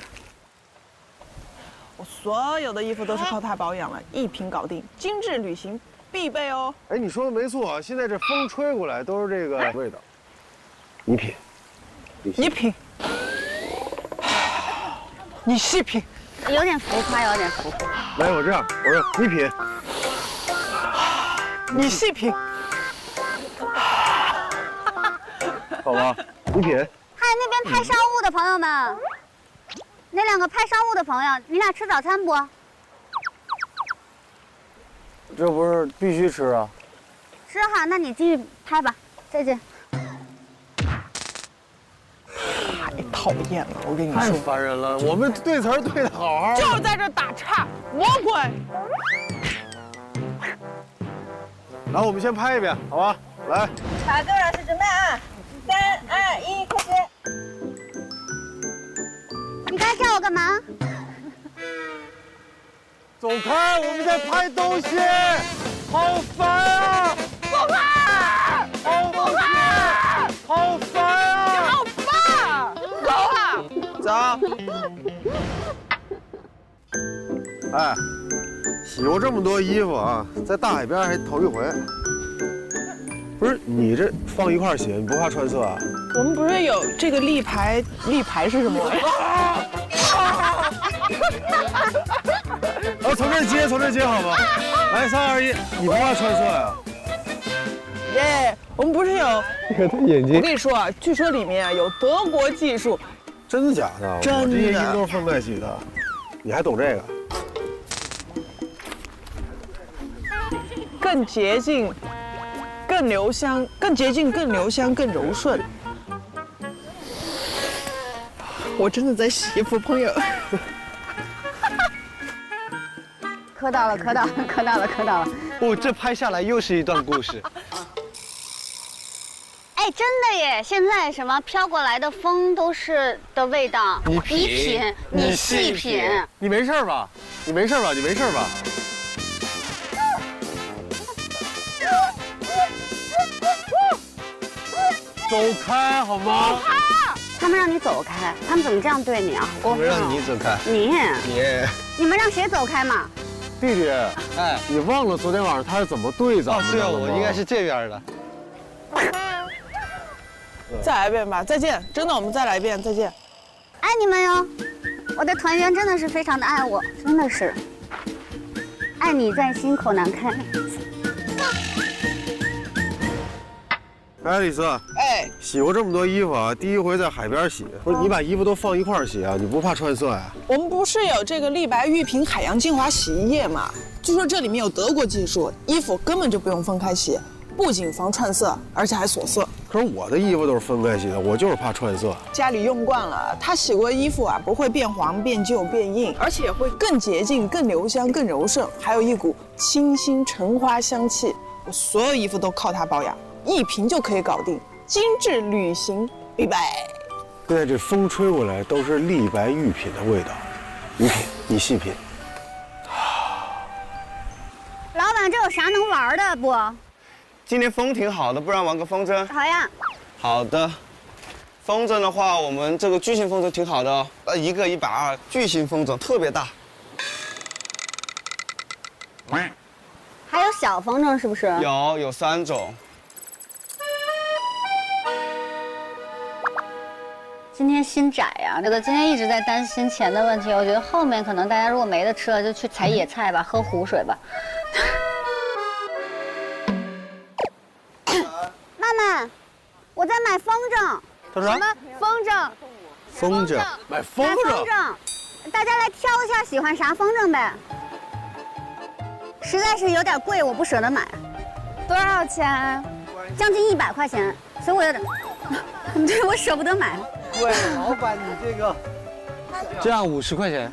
我所有的衣服都是靠它保养了，一瓶搞定，精致旅行必备哦。哎，你说的没错，现在这风吹过来都是这个味道。你品，你品，你细品。有点浮夸，有点浮夸。来，我这样，我说你品，你细品。好吧，你品。嗨，那边拍商务的朋友们，那两个拍商务的朋友，你俩吃早餐不？这不是必须吃啊？是哈，那你继续拍吧，再见。太讨厌了，我跟你说，太烦人了。我们对词儿对的好好，就是在这打岔，魔鬼。然后我们先拍一遍，好吧？来，好，各位老师准备啊，3、2、1，开始。你刚才叫我干嘛？走开，我们在拍东西，好烦啊！不怕，不怕，好烦啊！好棒，走啊，走。哎，洗过这么多衣服啊，在大海边还头一回。不是你这放一块洗，你不怕穿色啊？我们不是有这个立牌是什么？从这接，从这接好吗？来，3、2、1，你不怕穿色呀？耶，我们不是有？你看他眼睛。我跟你说啊，据说里面啊有德国技术。真的假的？真的。我这些衣服都是分开洗的，你还懂这个？更洁净，更留香，更洁净，更留香，更柔顺。我真的在洗衣服，朋友。磕到了，磕到了，磕到了，磕到了。哦，这拍下来又是一段故事。哎，真的耶！现在什么飘过来的风都是的味道。你品，你细品。你没事吧？你没事吧？你没事吧？走开好吗？他们让你走开，他们怎么这样对你啊？我们让你走开。你们让谁走开嘛？弟弟，哎，你忘了昨天晚上他是怎么对咱们的了吗？对，我应该是这边的。再来一遍吧，再见！真的，我们再来一遍，再见。爱你们哟！我的团员真的是非常的爱我，真的是爱你在心口难开。哎，李斯，哎，洗过这么多衣服啊，第一回在海边洗，不是你把衣服都放一块儿洗啊？你不怕穿色呀？我们不是有这个丽白玉屏海洋精华洗衣液吗？据说这里面有德国技术，衣服根本就不用分开洗，不仅防串色，而且还锁色。可是我的衣服都是分开洗的，我就是怕串色。家里用惯了，它洗过衣服啊，不会变黄、变旧、变硬，而且会更洁净、更留香、更柔顺，还有一股清新橙花香气。我所有衣服都靠它保养。一瓶就可以搞定，精致旅行必备。现在这风吹过来都是丽白玉品的味道，你品，你细品。老板，这有啥能玩的不？今天风挺好的，不然玩个风筝。好呀。好的。风筝的话，我们这个巨型风筝挺好的哦，一个120，巨型风筝特别大。还有小风筝是不是？有3种。今天心窄呀，这个今天一直在担心钱的问题。我觉得后面可能大家如果没得吃了，就去采野菜吧，喝湖水吧。妈妈，我在买风筝。他说什么风筝？风筝，买风筝。大家来挑一下喜欢啥风筝呗。实在是有点贵，我不舍得买。多少钱？将近100块钱，所以我有点，对我舍不得买。喂，老板，你这样50块钱。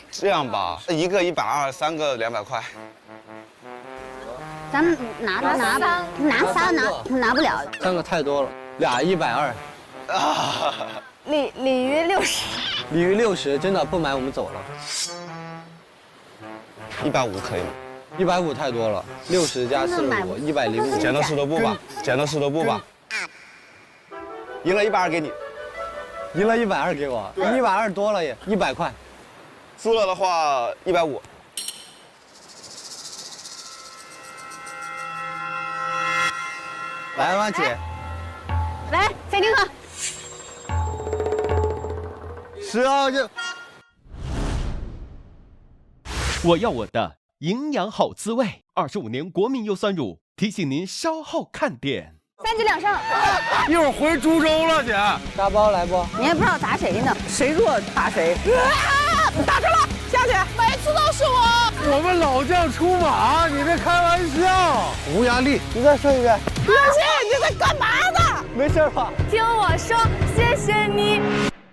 这样吧，一个120，3个200块。咱们拿仨拿不了。3个太多了，俩120。鲤鱼60。鲤鱼60，真的不买我们走了。150可以吗？150太多了，60加45，105。剪刀石头布吧，剪刀石头布吧。赢了120给你，赢了120给我，120多了也，100块。输了的话150。来吧，姐。来，谁丁克12就。我要我的营养好滋味，25年国民优酸乳，提醒您稍后看点。3局2胜。一会儿回株洲了，姐。大包来不？你也不知道打谁呢，谁弱打谁。打住了，下去。每次都是我。我们老将出马，你别开玩笑。无压力，你再说一遍。热心，你在干嘛呢？没事吧？听我说，谢谢你。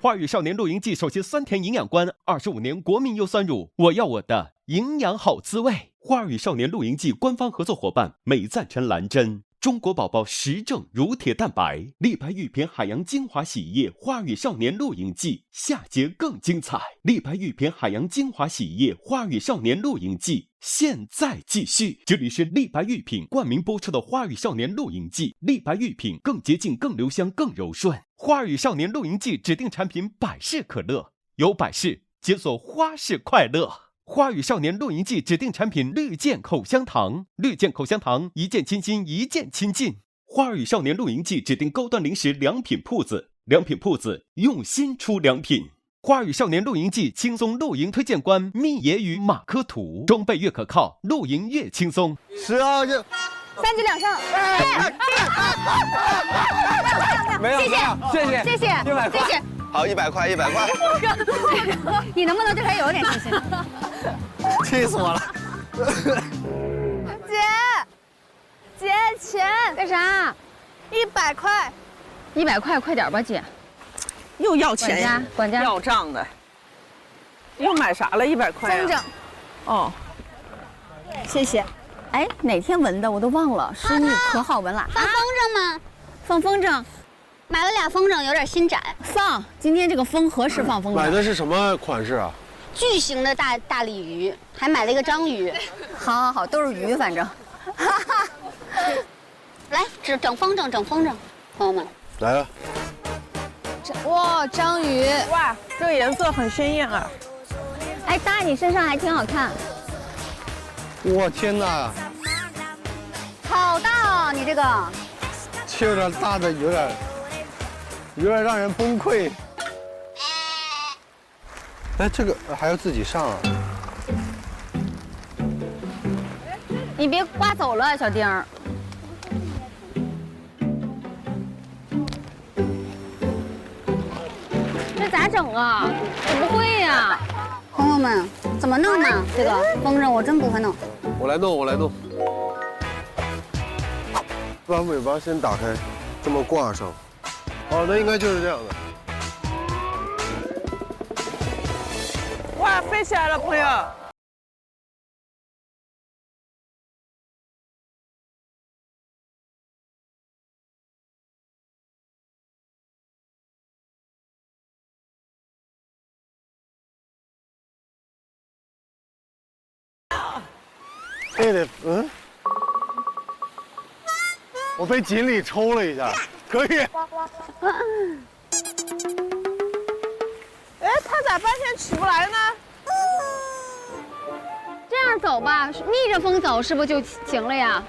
花语少年露营记首席酸甜营养官，25年国民优酸乳，我要我的营养好滋味。花语少年露营记官方合作伙伴美赞臣蓝针，中国宝宝实证乳铁蛋白，立白玉片海洋精华洗衣液。花语少年露营记下节更精彩，立白玉片海洋精华洗衣液。花语少年露营记现在继续。这里是立白玉品冠名播出的花语少年露营记，立白玉品更洁净、更留香、更柔顺。花语少年露营记指定产品百事可乐，有百事解锁花式快乐。花语少年露营记指定产品绿箭口香糖，绿箭口香糖一见倾心，一见亲近。花语少年露营记指定高端零食良品铺子，良品铺子用心出良品。花语少年露营记轻松露营推荐官蜜野与马科图，装备越可靠，露营越轻松。12就。3局2胜。没有，谢谢，100块，谢谢。好，100块。你能不能对他有点信心？气死我了。姐，钱干啥？100块。100块，快点吧，姐。又要钱，管家要账的。又买啥了？100块风筝。哦，谢谢。哎，哪天纹的我都忘了，师傅可好纹了。放风筝吗？放风筝。买了俩风筝，有点心窄。放，今天这个风合适放风筝。买的是什么款式啊？巨型的大鲤鱼，还买了一个章鱼。好，都是鱼，反正。来，整风筝，朋友们。来了。哇，章鱼！哇，这个颜色很鲜艳啊。哎，搭你身上还挺好看。我天哪！好大哦，你这个。这有点大的，有点让人崩溃。哎，这个还要自己上啊？你别刮走了，小丁儿。这咋整啊？我不会呀。朋友们，怎么弄嘛？这个风筝我真不会弄。我来弄。把尾巴先打开，这么挂上。哦，那应该就是这样的。哇，飞起来了，朋友！这得我被锦鲤抽了一下，可以。哎，他咋半天起不来呢？这样走吧，逆着风走是不是就行了呀？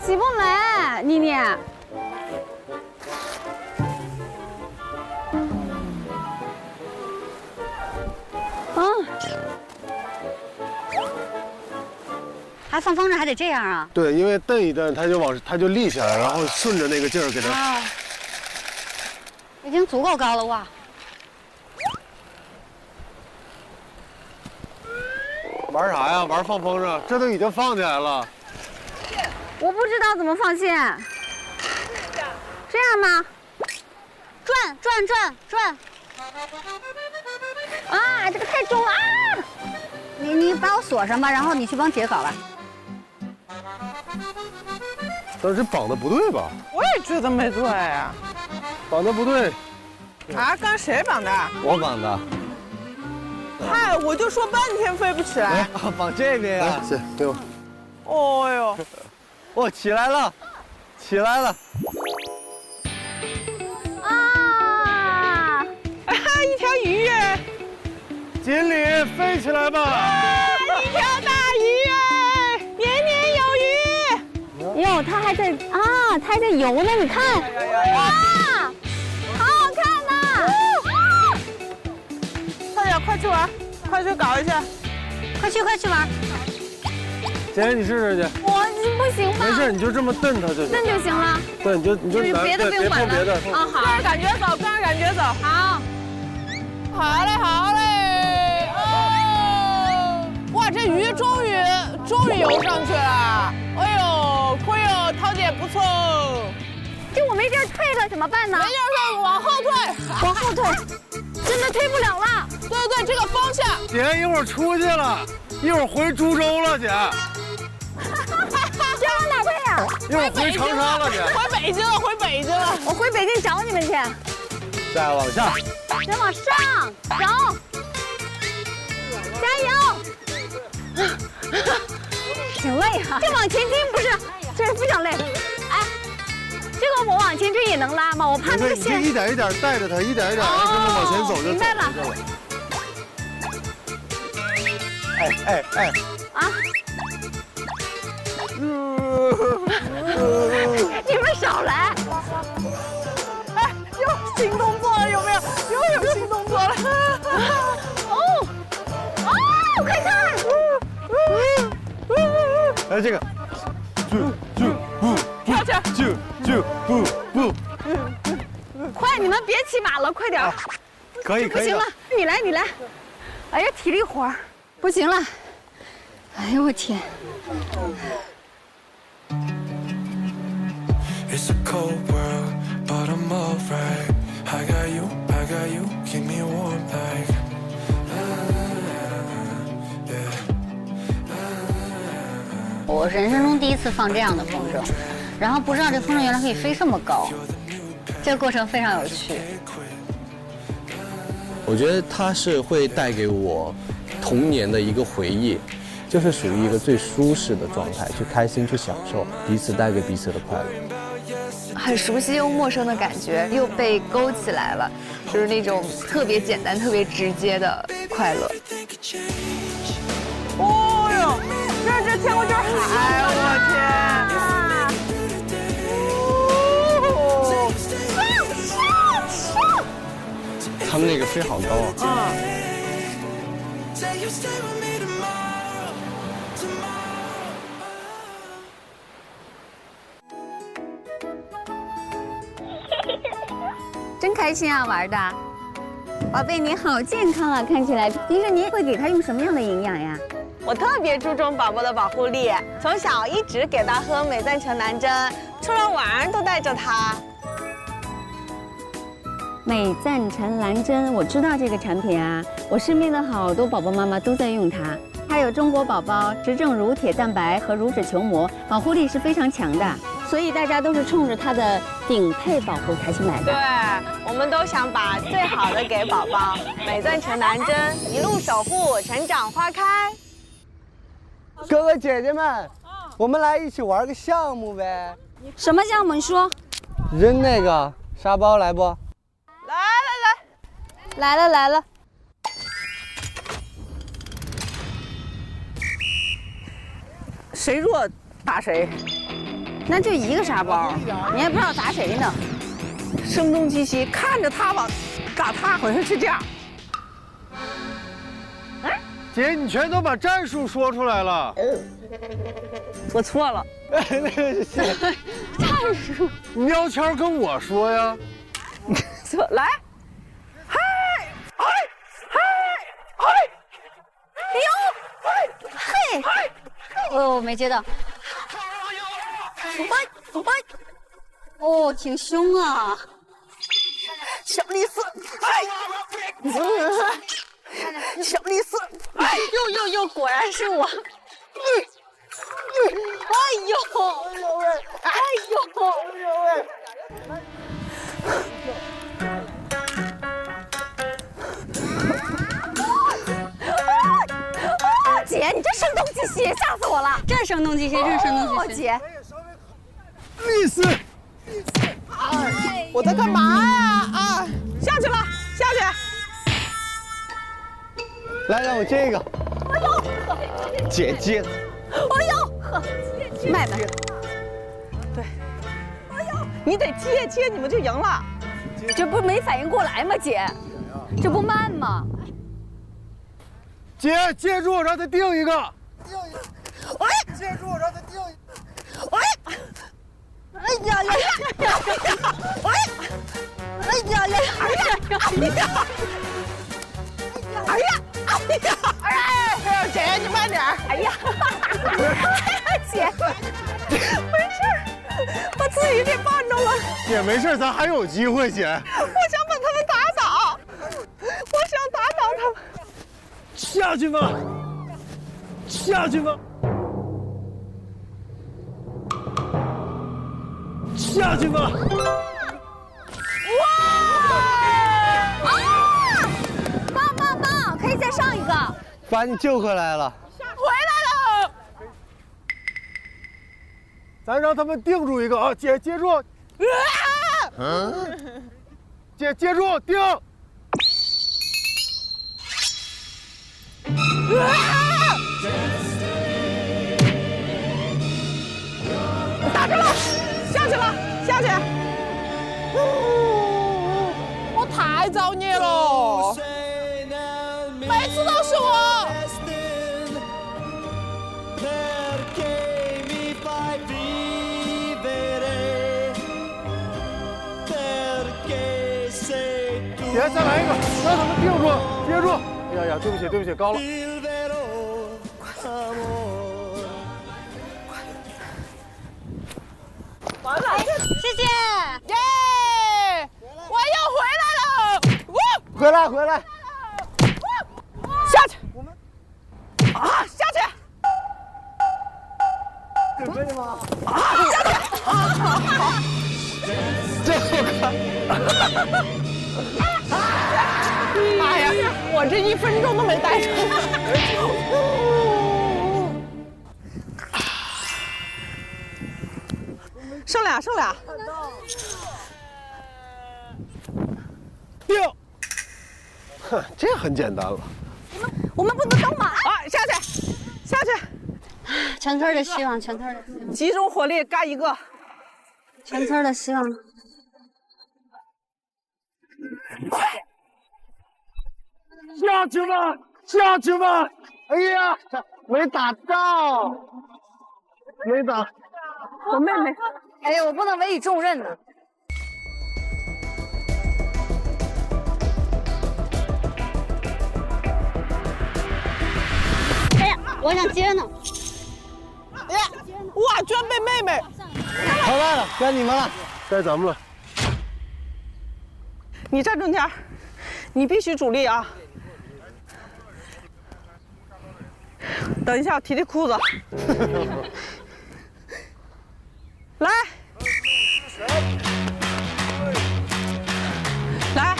起不来，妮妮。还放风筝还得这样啊？对，因为蹬一蹬，它就立起来，然后顺着那个劲儿给它。已经足够高了哇！玩啥呀？玩放风筝？这都已经放起来了。我不知道怎么放线。这样吗？转。啊，这个太重了啊！你把我锁上吧，然后你去帮姐搞吧。但是绑的不对吧？我也觉得没对呀。绑的不对。啊，刚谁绑的？我绑的。嗨，我就说半天飞不起来。绑这边呀。行，给我。哦呦，我起来了，起来了。啊！一条鱼耶！锦鲤飞起来吧！一条大鱼耶！年年有余。哟，它还在啊，它还在游呢，你看，哇，好好看呐！快点，快去玩，快去搞一下，快去玩！姐，你试试去。我不行吧？没事，你就这么蹬它就行。蹬就行了。对，你就别的不用管了。别的。啊，好。跟着感觉走，跟着感觉走。好。好嘞，好嘞。哦，哇，这鱼终于游上去了。哎呦，亏哦，涛姐不错哦。这我没地儿退了，怎么办呢？没地儿退，往后退。往后退，真的退不了了。对，这个方向。姐，一会儿出去了，一会儿回株洲了，姐。这往哪退呀？一会儿回长沙了，姐。回北京了。我回北京找你们去。再往上。再往上走，加油！挺累哈。这往前推不是，这是非常累。哎，这个我往前推也能拉吗？我怕那个线。一点一点带着它，一点一点这么往前走就明白了。哎。啊！你们少来！哎，又新动作了，有没有？又有新动作了！哦，快看！哎，这个，跳起来！不，快，你们别骑马了，快点！可以。不行了，你来。哎呀，体力活儿，不行了。哎呦我天！ It's a cold world, but I'm alright. I got you, keep me warm like. 我人生中第一次放这样的风筝，然后不知道这风筝原来可以飞这么高，这个过程非常有趣。我觉得它是会带给我童年的一个回忆，就是属于一个最舒适的状态，去开心，去享受彼此带给彼此的快乐。 很熟悉又陌生的感觉，又被勾起来了，就是那种特别简单、特别直接的快乐。哦呦，这天空就是海，我天！他们那个飞好高啊！真开心啊，玩的，宝贝你好健康啊，看起来。平时你会给他用什么样的营养呀？我特别注重宝宝的保护力，从小一直给他喝美赞橙蓝针，出来玩都带着他。美赞橙蓝针，我知道这个产品啊，我身边的好多宝宝妈妈都在用它。它有中国宝宝执政乳铁蛋白和乳脂球膜，保护力是非常强的，所以大家都是冲着它的顶配保护才去买的。对，我们都想把最好的给宝宝。美赞橙蓝针，一路守护，成长花开。哥哥姐姐们，我们来一起玩个项目呗。什么项目？你说。扔那个沙包来不？来了。谁弱打谁，那就一个沙包，你也不知道打谁呢。声东击西，看着他往打他，好像是这样。姐，你全都把战术说出来了。我错了。战术。喵悄跟我说呀。错，来。嘿，哦，没接到。哦，挺凶啊。小丽丝，果然是我。哎呦！哎呦！姐，你这声东击西，吓死我了！这声东击西，这声东击西。姐，丽丝，我在干嘛呀？啊，下去了，下去。来，让我接一个。哎呦，姐接。哎呦，呵，妹妹。对。哎呦，你得接，你们就赢了。这不没反应过来吗，姐？这不慢吗？姐，接住，让他定一个。哎，接住，让他定一个。哎，哎呀呀呀！哎，哎呀呀！哎呀！哎呀！哎呀！哎，姐，你慢点。哎呀，姐，没事，把自己给绊着了。姐，没事，咱还有机会，姐。我想把他们打倒，我想打倒他们。下去吧，下去吧，下去吧！哇！啊！棒，可以再上一个。把你救回来了，回来了。咱让他们定住一个啊！姐，接住！姐，接住，定！打着了，下去了，下去！我太造孽了，每次都是我。姐，再来一个，让他们定住，接住！哎呀，对不起，高了。完了，谢谢，耶！我又回来了，回来，下去，啊，下去，准备吗？啊，下去，这好看。妈呀，我这1分钟都没待成。剩俩。定。哼，这很简单了。我们不能等马。啊，下去。全村的希望，集中火力干一个。全村的希望。快！下去吧！哎呀，没打到。我妹妹，哎呀，我不能委以重任呢。哎呀，我想接呢。哎呀，哇，居然被妹妹！好了，该你们了，该咱们了。你站中间，你必须主力啊！等一下，提裤子。来，来，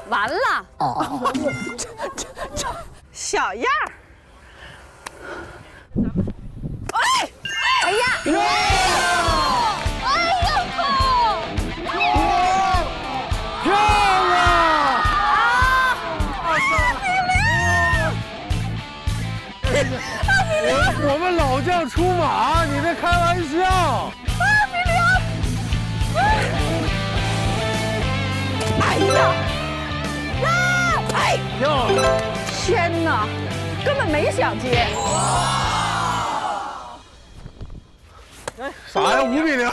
完了！哦，小样儿！哎呀！漂亮！我们老将出马，你这开玩笑？哎呀！哎！天哪，根本没想接。啥呀？5-0。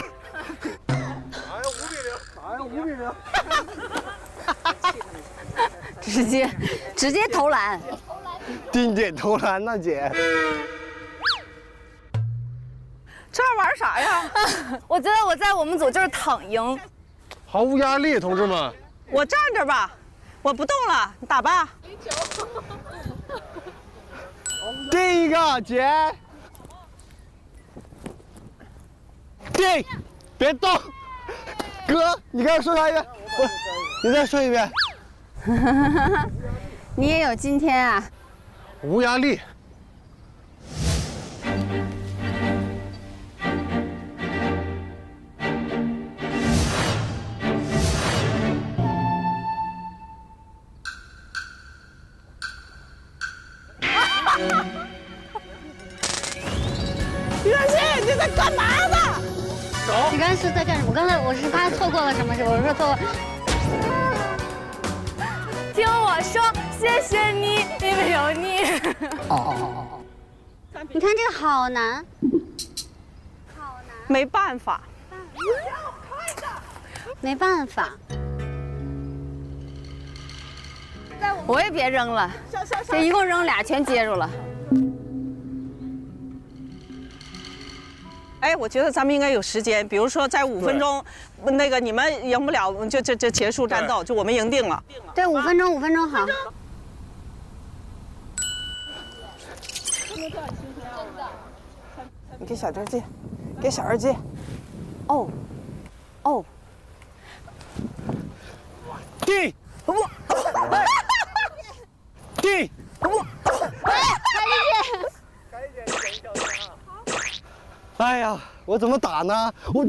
直接投篮。定点投篮呢，姐。这玩啥呀？我觉得我在我们组就是躺赢，毫无压力，同志们。我站着吧，我不动了，你打吧。第一个姐，别动。哥，你刚才说啥一遍？你再说一遍。你也有今天啊！无压力。袁鑫，你在干嘛呢？你刚才是在干什么？我是怕错过了什么？我是错过。听我说，谢谢你，因为有你。你看这个好难，没办法，没办法。我也别扔了，这一共扔俩全接住了。哎，我觉得咱们应该有时间，比如说在5分钟，那个你们赢不了，就结束战斗，就我们赢定了。对，5分钟，5分钟好。你给小弟接，给小二接。哦，哦。弟，弟，哎呀，我怎么打呢？我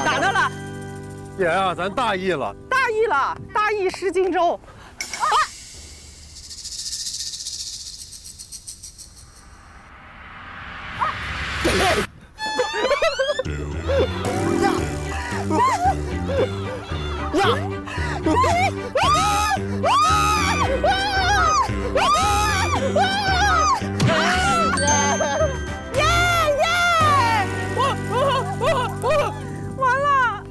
打到了。姐啊，咱大意了，大意失荆州。完了！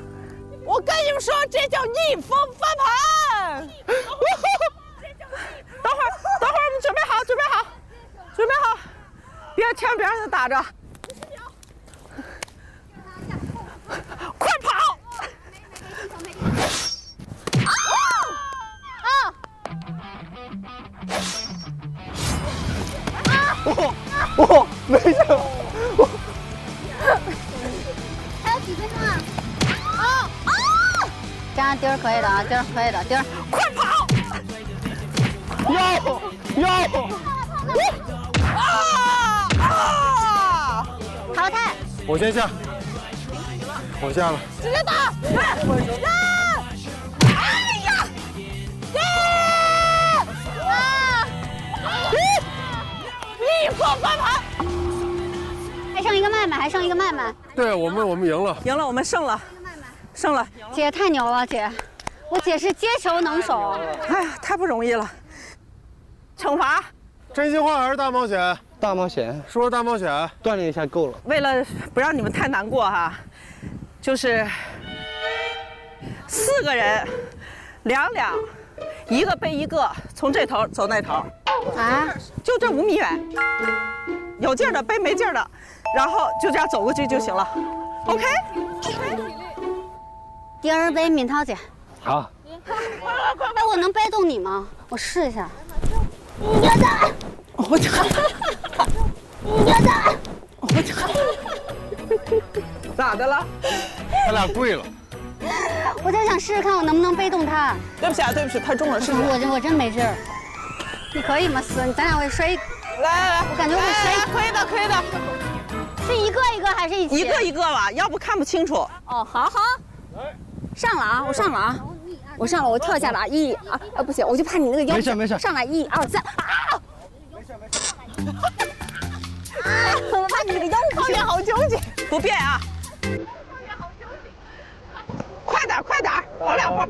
我跟你们说，这叫逆风翻盘。等会儿，我们准备好，千万别让他打着。快跑！没事。还有几分钟啊？这样丁儿可以的啊，丁儿可以的，丁儿，快跑！淘汰。我先下，我下了。直接打！哎呀！逆风翻盘！还剩一个麦麦，对我们赢了，我们胜了。姐太牛了，姐，我姐是接球能手。哎呀，太不容易了。惩罚，真心话还是大冒险？大冒险，说大冒险，锻炼一下够了。为了不让你们太难过哈，就是4个人，2两，一个背一个，从这头走那头。啊？就这5米远，有劲儿的背没劲儿的，然后就这样走过去就行了。OK。丁儿背敏涛姐。好。哎，我能背动你吗？我试一下。咋的了？他俩跪了。我就想试试看我能不能背动他。对不起，太重了，是我真没劲儿。你可以吗，思？咱俩会摔。来，我感觉我摔。可以的。是一个一个还是一起？一个一个吧，要不看不清楚。哦，好。上了啊！我上了，我跳下了1、2，不行，我就怕你那个腰。没事。上来1、2、3，啊！我怕你这个腰不行，好纠结。不变啊！快点，跑2会儿。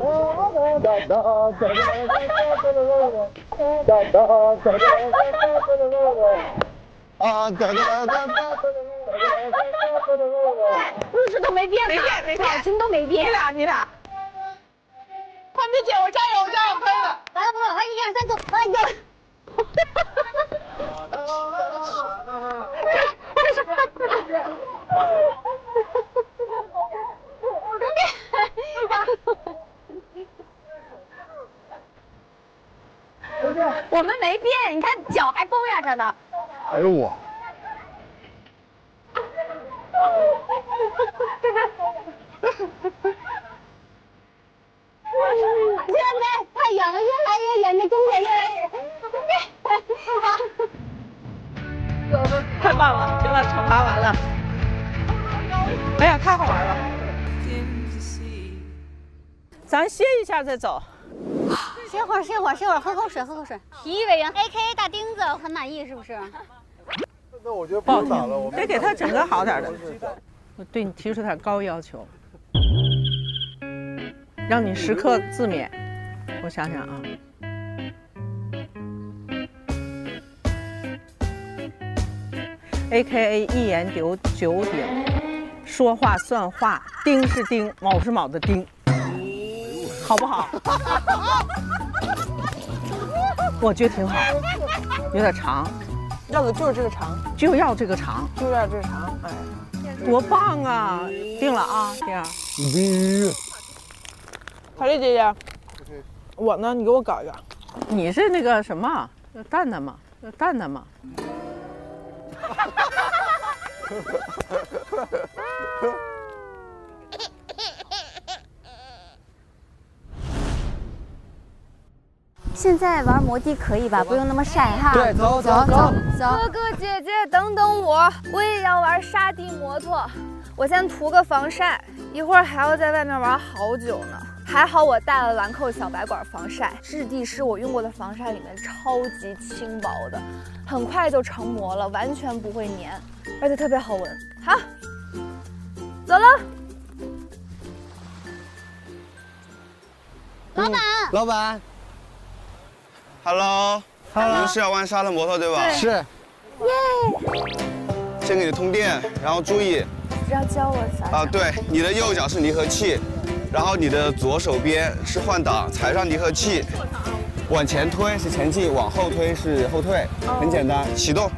姿势都没变，没变，表情都没变。你俩。你姐，我加油，我加油，可以了！来，我们1、2、3，走！哎呀！我们没变，你看脚还蹦跶着呢。哎呦我！现在太远了，越来越远，离终点越来越远。太棒了，行了，惩罚完了。哎呀，太好玩了！咱歇一下再走。歇会儿，喝口水。体育委员 AKA 大钉子，很满意是不是？那我觉得不用打了，我们得给他整个好点的。我对你提出点高要求，让你时刻自勉。我想想啊。AKA 一言九鼎，说话算话，丁是丁，卯是卯的丁，好不好？我觉得挺好，有点长，要的就是这个长，就要这个长，就要这个长，哎，多棒啊！定了啊，这样。必须。海丽姐姐，我呢？你给我搞一个。你是那个什么蛋蛋吗？蛋蛋吗？现在玩摩的可以吧？不用那么晒哈。对，走。哥哥姐姐，等等我，我也要玩沙地摩托。我先涂个防晒，一会儿还要在外面玩好久呢。还好我带了兰蔻小白管防晒，质地是我用过的防晒里面超级轻薄的，很快就成膜了，完全不会粘，而且特别好闻。好，走了。老板 ，Hello， 你们是要玩沙滩摩托对吧？是。耶！先给你通电，然后注意。要教我啥？啊，对，你的右脚是离合器，然后你的左手边是换挡，踩上离合器，往前推是前进，往后推是后退，很简单。启动。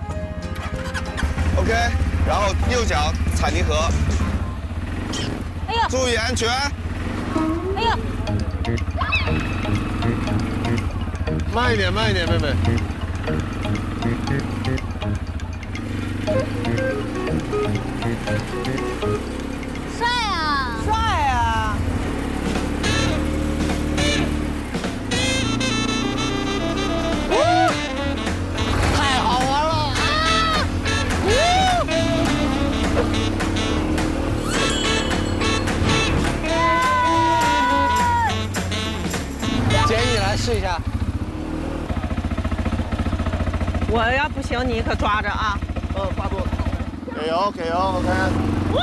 OK， 然后右脚踩离合。哎呀！注意安全。哎呀！慢一点，妹妹。帅啊！帅啊！太好玩了！建议你来试一下。我要不行，你可抓着啊！发动。给油，OK。哇，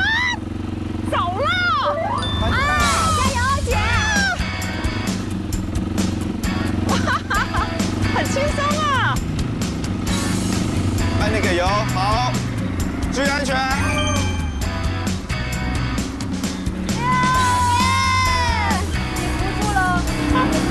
走了！加油，姐！很轻松啊！按那个油，好，注意安全。你扶住了。好，走。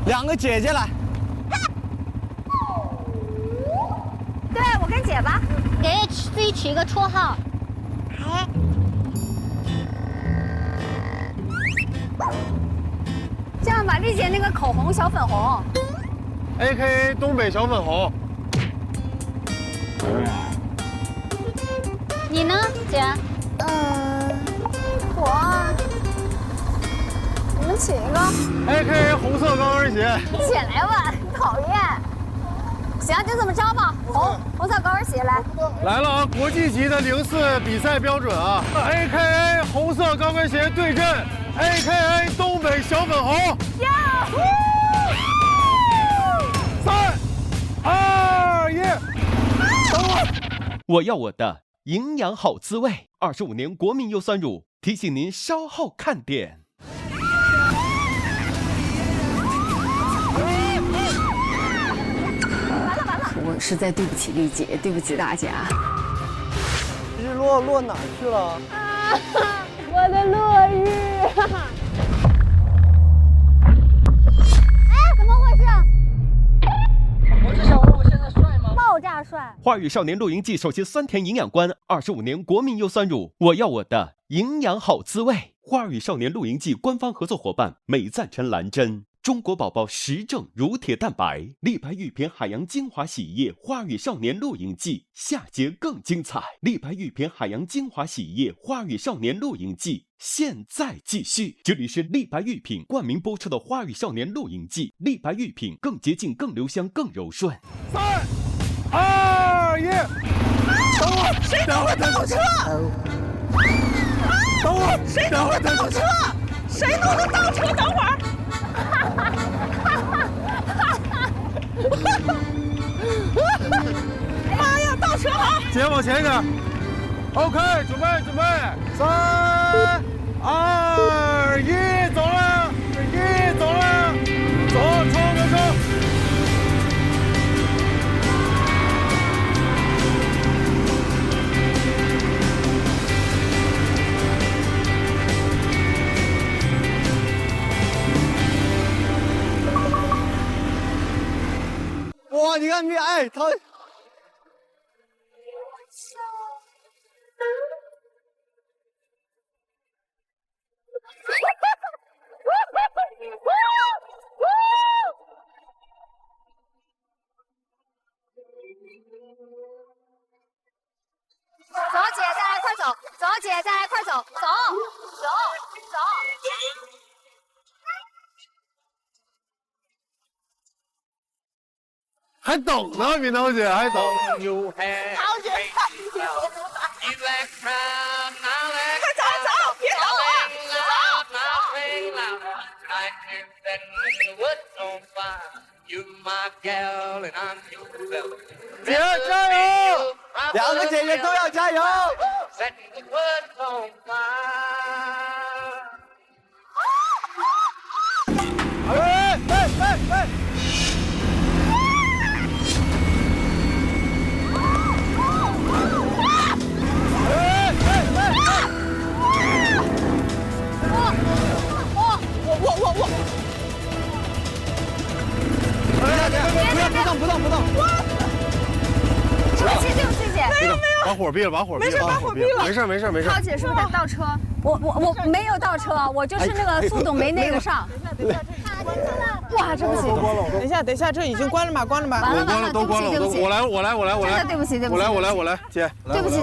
2个姐姐来。对，我跟姐吧。给自己取一个绰号。这样吧，丽姐那个口红小粉红 ，AKA 东北小粉红。你呢，姐？你们起一个 AKA 红色高跟鞋。起来吧，讨厌。行，就这么着吧。红色高跟鞋来。来了啊！国际级的04比赛标准啊 ！AKA 红色高跟鞋对阵 AKA 东北小粉红。3、2、1，等我！我要我的营养好滋味，25年国民优酸乳提醒您稍后看点。我实在对不起丽姐，对不起大家。日落落哪去了？我的落日。哎，怎么回事？我只想问，我现在帅吗？爆炸帅！花语少年露营记首席酸甜营养官，25年国民优酸乳，我要我的营养好滋味。花语少年露营记官方合作伙伴美赞臣蓝针。中国宝宝实证乳铁蛋白，立白玉片海洋精华洗衣液，花语少年露营记下节更精彩。立白玉片海洋精华洗衣液，花语少年露营记现在继续。这里是立白玉品冠名播出的花语少年露营记，立白玉品更洁净、更留香、更柔顺。3、2、1，等我！谁等会倒车？等我！谁等会倒车？谁弄的倒车？等会儿。妈呀，倒车好！姐往前一点。OK， 准备，3、2、1，走了，1走了，走，冲个冲！哇，你看，哎，他。走，姐，再来，快走！走，姐，再来，快走！走。还等呢，敏涛姐还等。好姐，快走，别等我！姐加油！两个姐姐都要加油！哎！不动！对不起，姐。没有，把火闭了。没事。涛姐是不是在倒车？我没有倒车，我就是那个速度没那个上。哇，对不起。等一下，这已经关了吗？完了，都关了。我来。真的对不起。我来，姐。对不起。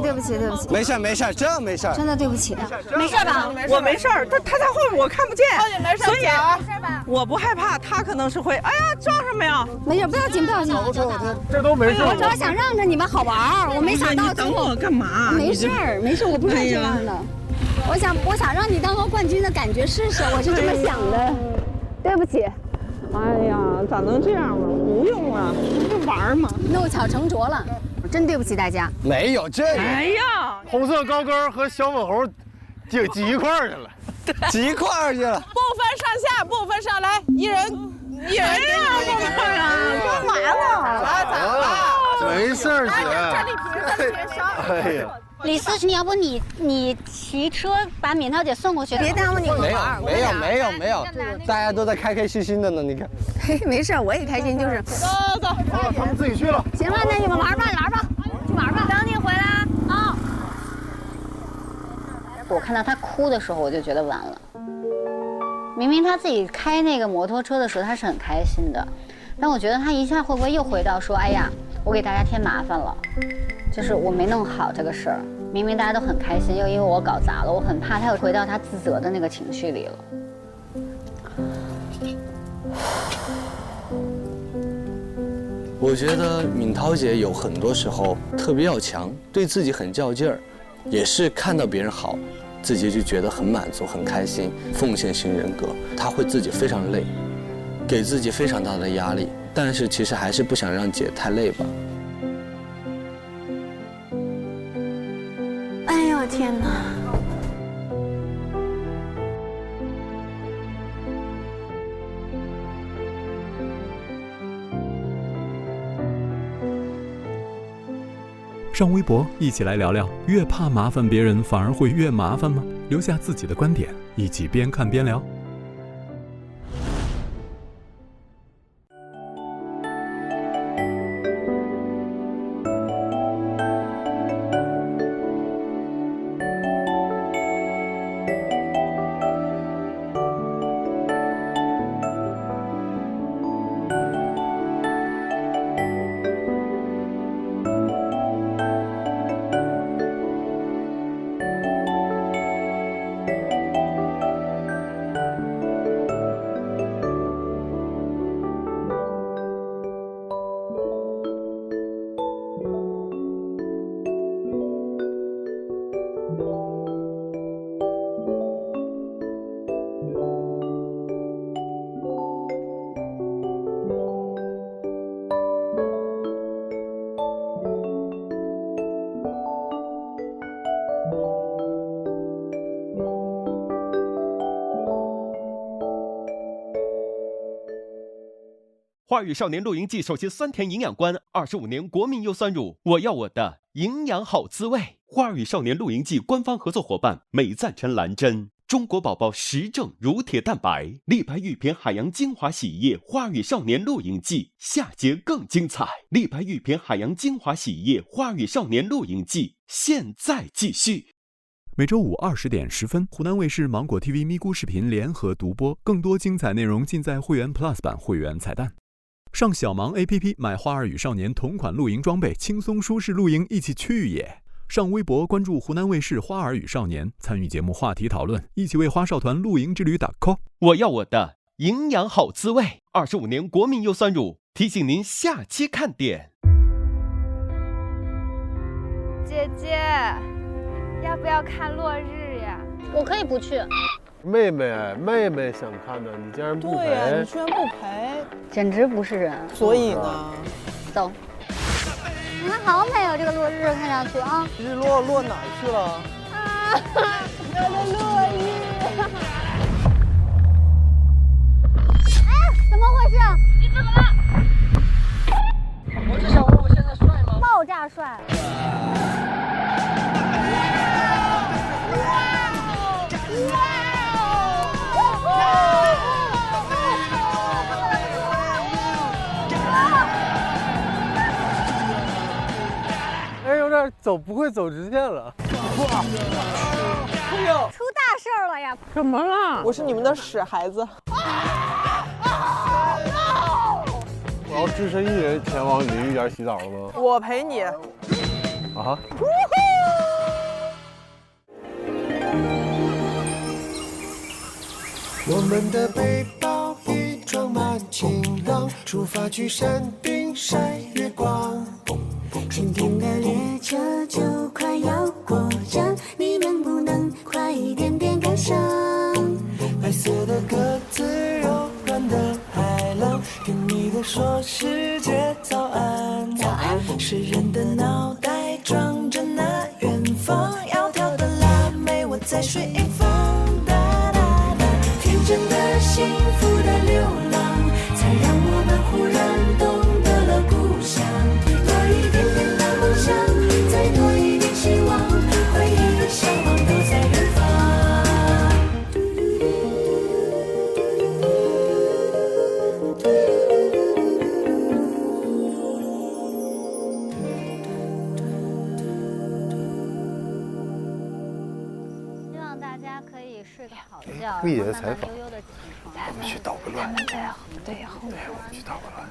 没事，真没事。真的对不起，没事吧？我没事，他在后面我看不见。涛姐没事，所以没事吧？我不害怕，他可能是会，哎呀，撞上没有？没事，不要紧。这都没事。我主要想让着你们好玩，我没想到。你等我干嘛？没事，我不是这样的。我想让你当个冠军的感觉试试，我是这么想的。对不起。哎呀，咋能这样呢？不用啊，就玩嘛。弄巧成拙了，真对不起大家。没有这个。哎呀，红色高跟和小粉红挤一块儿去了，不分上来，一人给你一个。干嘛呢？咋了？没事，姐。哎呀。李思，要不你骑车把敏涛姐送过去，别耽误你们玩。没有，大家都在开心的呢，你看。嘿，没事，我也开心，就是。走。他们自己去了。行了，那你们玩吧，去玩吧，等你回来啊。我看到他哭的时候，我就觉得完了。明明他自己开那个摩托车的时候，他是很开心的，但我觉得他一下会不会又回到说，哎呀，我给大家添麻烦了，就是我没弄好这个事儿。明明大家都很开心，又因为我搞砸了，我很怕他又回到他自责的那个情绪里了。我觉得敏涛姐有很多时候特别要强，对自己很较劲儿，也是看到别人好，自己就觉得很满足、很开心，奉献型人格。她会自己非常累，给自己非常大的压力，但是其实还是不想让姐太累吧。哎呦天哪！上微博一起来聊聊，越怕麻烦别人反而会越麻烦吗？留下自己的观点，一起边看边聊。花语少年露营记首席酸甜营养官，25年国民优酸乳，我要我的营养好滋味。花语少年露营记官方合作伙伴美赞臣蓝针，中国宝宝实证乳铁蛋白，立白玉片海洋精华洗衣液。花语少年露营记下节更精彩，立白玉片海洋精华洗衣液。花语少年露营记现在继续。每周五20点10分，湖南卫视、芒果 TV、咪咕视频联合独播，更多精彩内容尽在会员 Plus 版会员彩蛋。上小芒 APP 买花儿与少年同款露营装备，轻松舒适露营一起去也。上微博关注湖南卫视花儿与少年，参与节目话题讨论，一起为花少团露营之旅打 call。我要我的营养好滋味，25年国民优酸乳，提醒您下期看点。姐姐，要不要看落日呀？我可以不去。妹妹想看的，你竟然不陪？对呀，你居然不陪，简直不是人。所以呢，走。你看好美哦，这个落日看上去啊。日落落哪儿去了？啊，我的落日。哎，怎么回事？你怎么了？我只想问我现在帅吗？爆炸帅。哎，有点走不会走直线了。哇！哎呦，出大事儿了呀！怎么了？我是你们的屎孩子。我要只身一人前往淋浴间洗澡了吗？我陪你。啊！我们的背包已装满晴朗，出发去山顶晒月光。今天的列车就快要过站，你能不能快一点点赶上？白色的鸽子，柔软的海浪，跟你的说世界早安。早安。诗人的脑袋装着那远方，窈窕的腊梅，我在水房。天真的幸福的流浪，才让我们忽然懂得了故乡。多一点点的梦想，再多一点希望，回忆与向往都在远方。希望大家可以睡个好觉，闭眼采访。我们去捣个乱。对，后面。我们去捣个乱。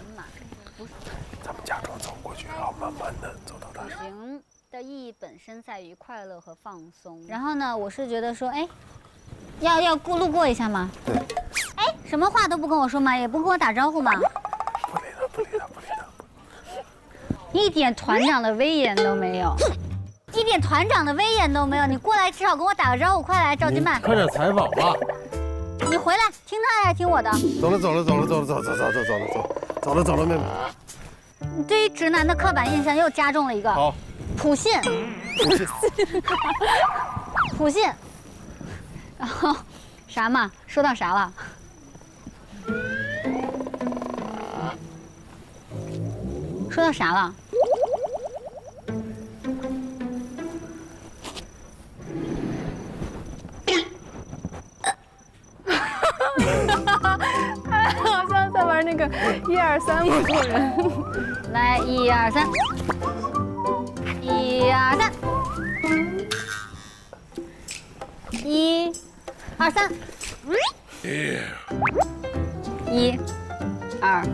咱们假装走过去，然后慢慢的走到他。行。的意义本身在于快乐和放松。然后呢，我是觉得说，哎，要路过一下吗？对。哎，什么话都不跟我说吗？也不跟我打招呼吗？不理他。一点团长的威严都没有。一点团长的威严都没有，你过来至少跟我打个招呼，快来，赵金曼，快点采访吧。你回来，听他还是听我的？走了，妹妹。你对于直男的刻板印象又加重了一个。好。普信。普信。然后啥嘛？说到啥了？说到啥了？他好像在玩那个1、2、3木头人。来，1、2、3，1、2、3，1、2、3，1、2，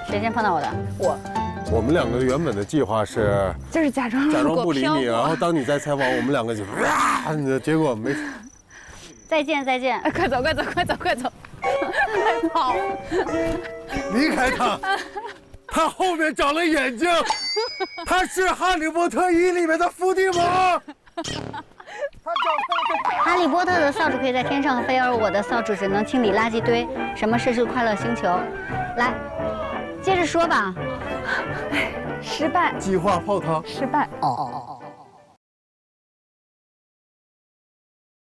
谁先碰到我的？我们两个原本的计划是，就是假装不理你，然后当你在采访，我们两个就结果没。再见。快走！快跑！离开他，他后面长了眼睛，他是《哈利波特1》里面的伏地魔。哈利波特的扫帚可以在天上飞，而我的扫帚只能清理垃圾堆。什么是快乐星球？来，接着说吧。失败。计划泡汤。失败。哦。